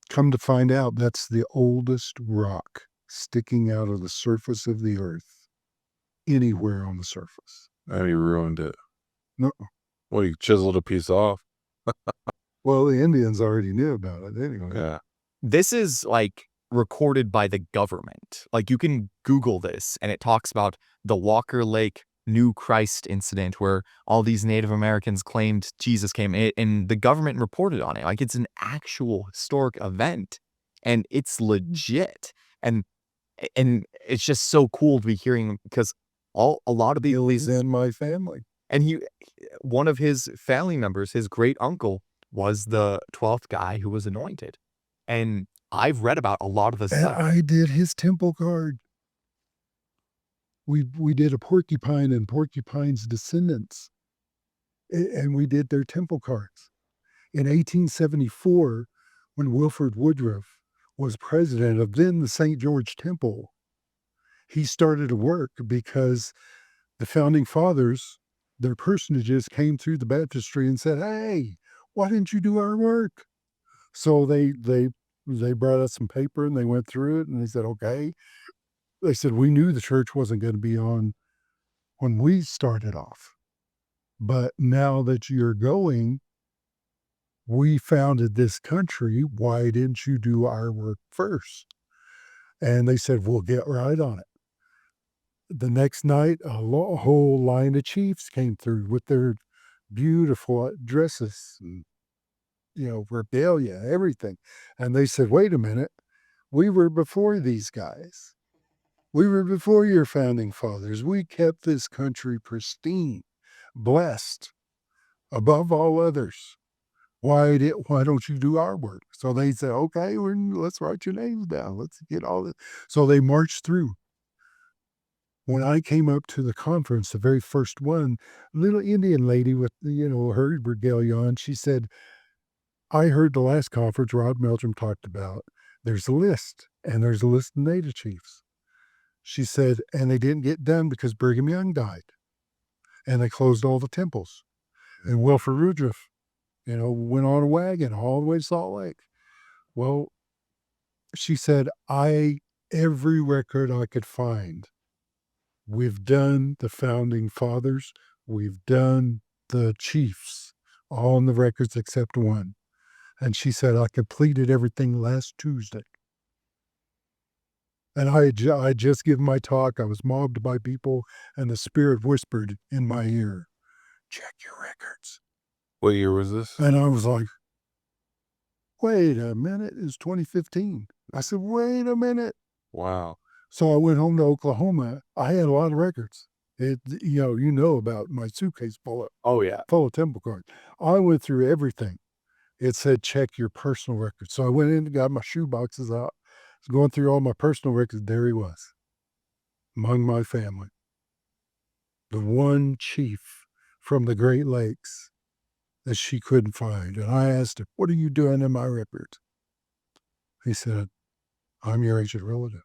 Come to find out, that's the oldest rock sticking out of the surface of the earth anywhere on the surface. And he ruined it. No, Well, he chiseled a piece off. well, the Indians already knew about it anyway. Yeah. This is like recorded by the government. Like you can Google this and it talks about the Walker Lake New Christ incident where all these Native Americans claimed Jesus came and the government reported on it. Like it's an actual historic event and it's legit. And it's just so cool to be hearing because a lot of these He's in my family. and one of his family members, his great uncle, was the 12th guy who was anointed. And I've read about a lot of this And stuff. I did his temple card. We did a porcupine and porcupine's descendants, and we did their temple cards. In 1874, when Wilford Woodruff was president of then the St. George Temple, he started to work because the founding fathers, their personages came through the baptistry and said, "Hey, why didn't you do our work?" So they brought us some paper and they went through it and they said, "Okay." They said, "We knew the church wasn't going to be on when we started off, but now that you're going, we founded this country. Why didn't you do our work first?" And they said, "We'll get right on it." The next night, a whole line of chiefs came through with their beautiful dresses and, regalia, everything. And they said, "Wait a minute, we were before these guys. We were before your founding fathers. We kept this country pristine, blessed, above all others. Why don't you do our work?" So they said, "Okay, let's write your names down. Let's get all this." So they marched through. When I came up to the conference, the very first one, little Indian lady with, her regalia on, she said, "I heard the last conference Rod Meldrum talked about. There's a list, and there's a list of Native chiefs." She said, "And they didn't get done because Brigham Young died, and they closed all the temples. And Wilford Woodruff, went on a wagon all the way to Salt Lake." Well, she said, every record I could find, we've done the founding fathers, we've done the chiefs, all in the records except one. And she said, "I completed everything last Tuesday." And I had just given my talk. I was mobbed by people, and the Spirit whispered in my ear, "Check your records." What year was this? And I was like, "Wait a minute, it's 2015. I said, "Wait a minute." Wow. So I went home to Oklahoma. I had a lot of records. You know about my suitcase full of temple cards. I went through everything. It said, "Check your personal records." So I went in and got my shoe boxes out. I was going through all my personal records. There he was, among my family. The one chief from the Great Lakes that she couldn't find. And I asked him, "What are you doing in my records?" He said, "I'm your ancient relative.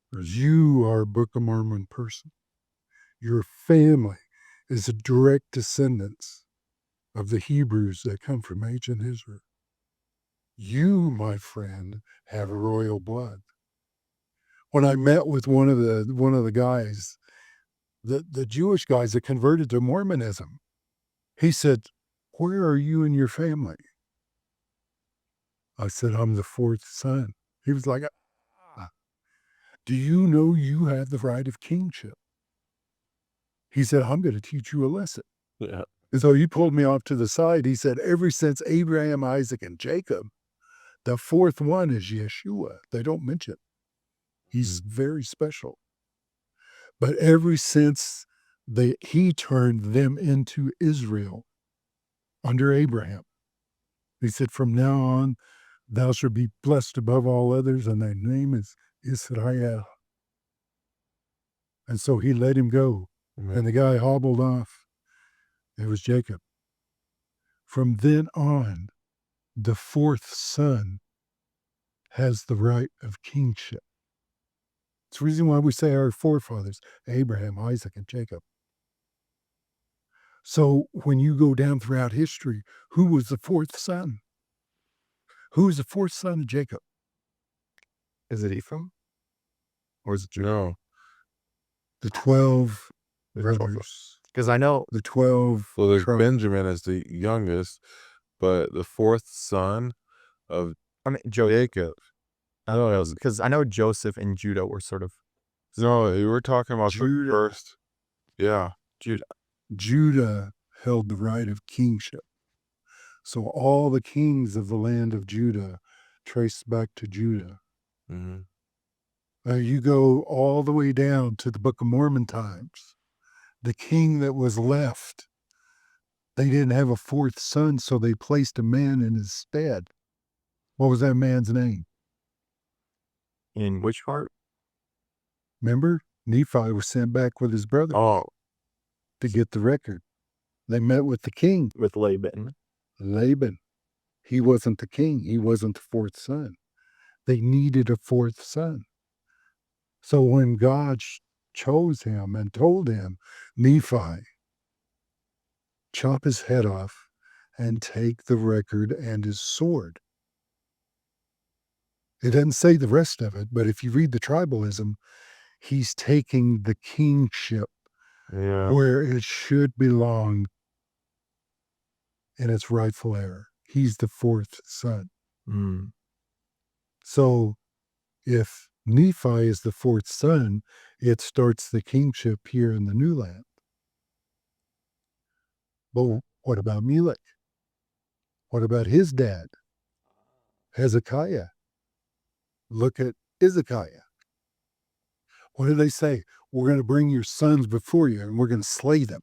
Because you are a Book of Mormon person. Your family is a direct descendants of the Hebrews that come from ancient Israel. You, my friend, have royal blood." When I met with one of the guys, the Jewish guys that converted to Mormonism, he said, "Where are you and your family?" I said, "I'm the fourth son." He was like, "Ah, do you know you have the right of kingship?" He said, "I'm going to teach you a lesson." Yeah. And so he pulled me off to the side. He said, "Ever since Abraham, Isaac, and Jacob, the fourth one is Yeshua. They don't mention. He's very special. But ever since he turned them into Israel under Abraham," he said, "from now on, thou shalt be blessed above all others, and thy name is Israel. And so he let him go. Amen. And the guy hobbled off. It was Jacob. From then on, the fourth son has the right of kingship. It's the reason why we say our forefathers, Abraham, Isaac, and Jacob. So when you go down throughout history, who was the fourth son? Who was the fourth son of Jacob? Is it Ephraim? Or is it Judah? No. The 12 The 12. brothers. Because I know The 12 Well, there's tribes. Benjamin as the youngest, but the fourth son of Jacob. I don't know, because I know Joseph and Judah were sort of No, you were talking about the Judah. first. Yeah. Judah held the right of kingship. So all the kings of the land of Judah trace back to Judah. Mm-hmm. You go all the way down to the Book of Mormon times. The king that was left, they didn't have a fourth son, so they placed a man in his stead. What was that man's name? in which part? Remember? Nephi was sent back with his brother Oh, to get the record. They met with the king, With Laban. Laban. He wasn't the king. He wasn't the fourth son. They needed a fourth son. So when God chose him and told him, Nephi, chop his head off and take the record and his sword. It doesn't say the rest of it, but if you read the tribalism, he's taking the kingship yeah. where it should belong in its rightful heir. He's the fourth son. Mm. So if Nephi is the fourth son, it starts the kingship here in the new land. But what about Melech? What about his dad, Hezekiah? Look at Hezekiah. What do they say? We're going to bring your sons before you and we're going to slay them.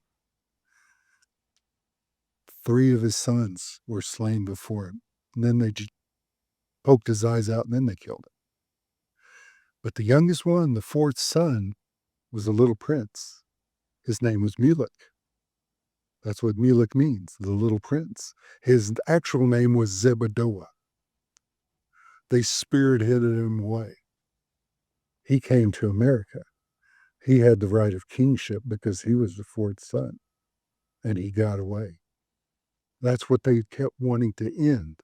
3 of his sons were slain before him. And then they poked his eyes out and then they killed him. But the youngest one, the fourth son, was a little prince. His name was Melech. That's what Melech means, the little prince. His actual name was Zebediah. They spearheaded him away. He came to America. He had the right of kingship because he was the fourth son, and he got away. That's what they kept wanting to end.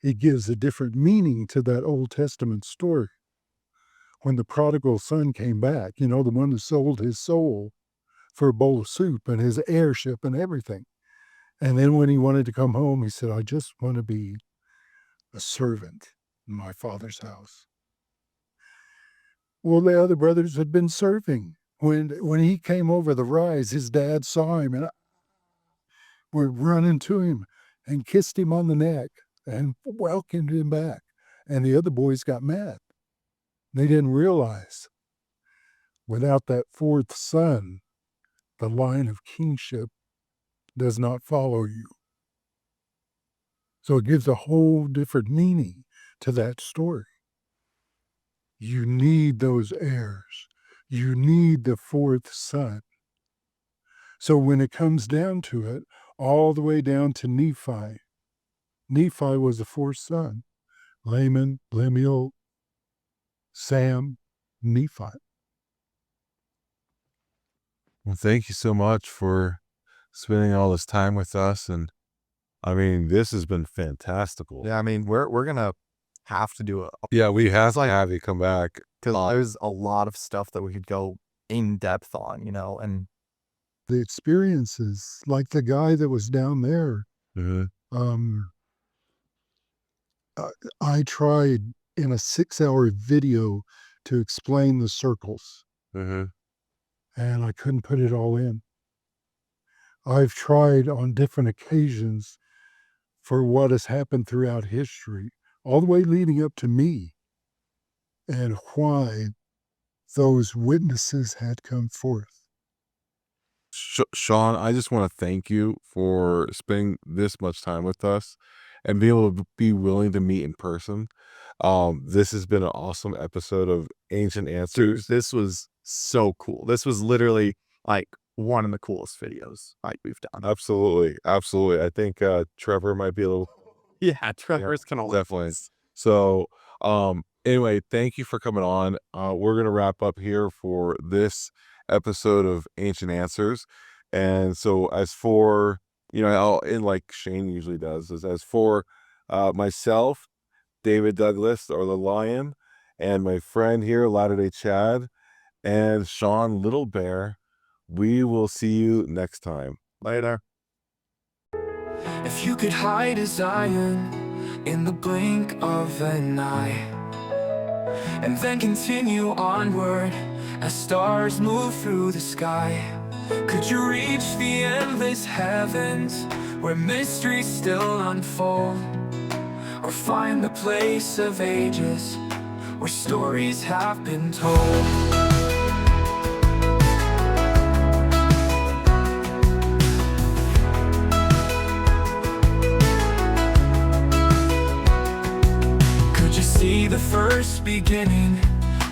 It gives a different meaning to that Old Testament story. When the prodigal son came back, the one who sold his soul for a bowl of soup and his heirship and everything. And then when he wanted to come home, he said, I just want to be a servant in my father's house. Well, the other brothers had been serving. When he came over the rise, his dad saw him and were running to him and kissed him on the neck and welcomed him back. And the other boys got mad. They didn't realize without that fourth son, the line of kingship does not follow you. So it gives a whole different meaning to that story. You need those heirs. You need the fourth son. So when it comes down to it, all the way down to Nephi, Nephi was the fourth son. Laman, Lemuel, Sam, Nephi. Well, thank you so much for spending all this time with us. And I mean, this has been fantastical. Yeah, I mean, we're gonna have to do Yeah, we have to like- have you come back. because there's a lot of stuff that we could go in depth on, and The experiences, like the guy that was down there, I tried in a 6-hour video to explain the circles, and I couldn't put it all in. I've tried on different occasions for what has happened throughout history, all the way leading up to me, and why those witnesses had come forth. Shawn, I just want to thank you for spending this much time with us and be able to be willing to meet in person. This has been an awesome episode of Ancient Answers. This was so cool. This was literally like one of the coolest videos like we've done. Absolutely. I think Trevor might be a little Yeah, Trevor's kind of definitely. So anyway, thank you for coming on. We're gonna wrap up here for this episode of Ancient Answers. And so as for, and like Shane usually does, is as for myself, David Douglas, or the Lion, and my friend here, Latter-day Chad, and Shawn Little Bear, we will see you next time. Later. If you could hide a Zion in the blink of an eye, and then continue onward as stars move through the sky, could you reach the endless heavens where mysteries still unfold, or find the place of ages where stories have been told? See the first beginning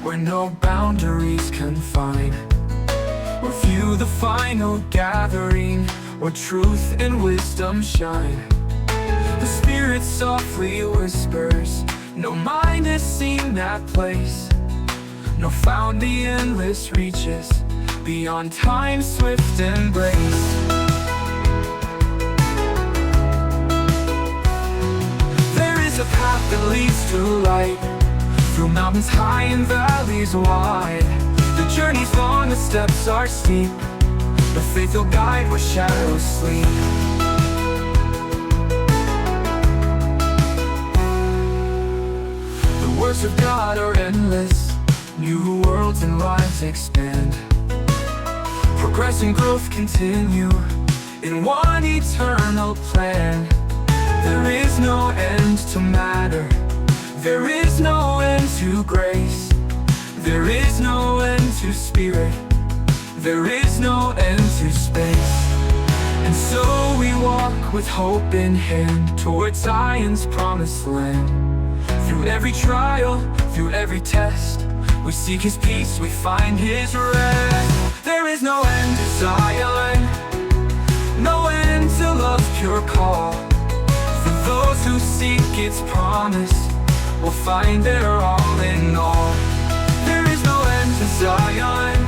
where no boundaries confine, or view the final gathering where truth and wisdom shine. The Spirit softly whispers, no mind has seen that place, nor found the endless reaches beyond time's swift embrace. A path that leads to light, through mountains high and valleys wide. The journey's long, the steps are steep, but faith will guide where shadows sleep. The words of God are endless, new worlds and lives expand. Progress and growth continue in one eternal plan. There is no end to matter, there is no end to grace, there is no end to spirit, there is no end to space. And so we walk with hope in hand towards Zion's promised land. Through every trial, through every test, we seek His peace, we find His rest. There is no end to Zion, no end to love's pure call. Those who seek its promise will find their all in all. There is no end to Zion,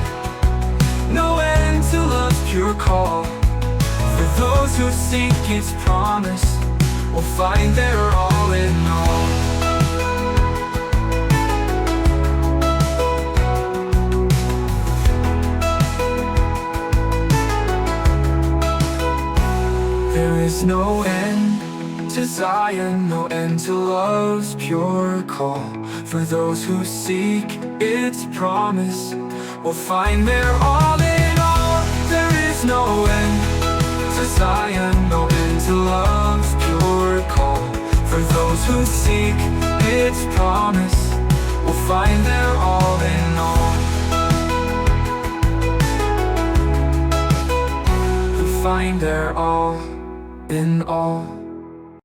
no end to love's pure call. For those who seek its promise will find their all in all. There is no end to Zion, no end to love's pure call. For those who seek its promise will find their all in all. There is no end to Zion, no end to love's pure call. For those who seek its promise will find their all in all. Who find their all in all.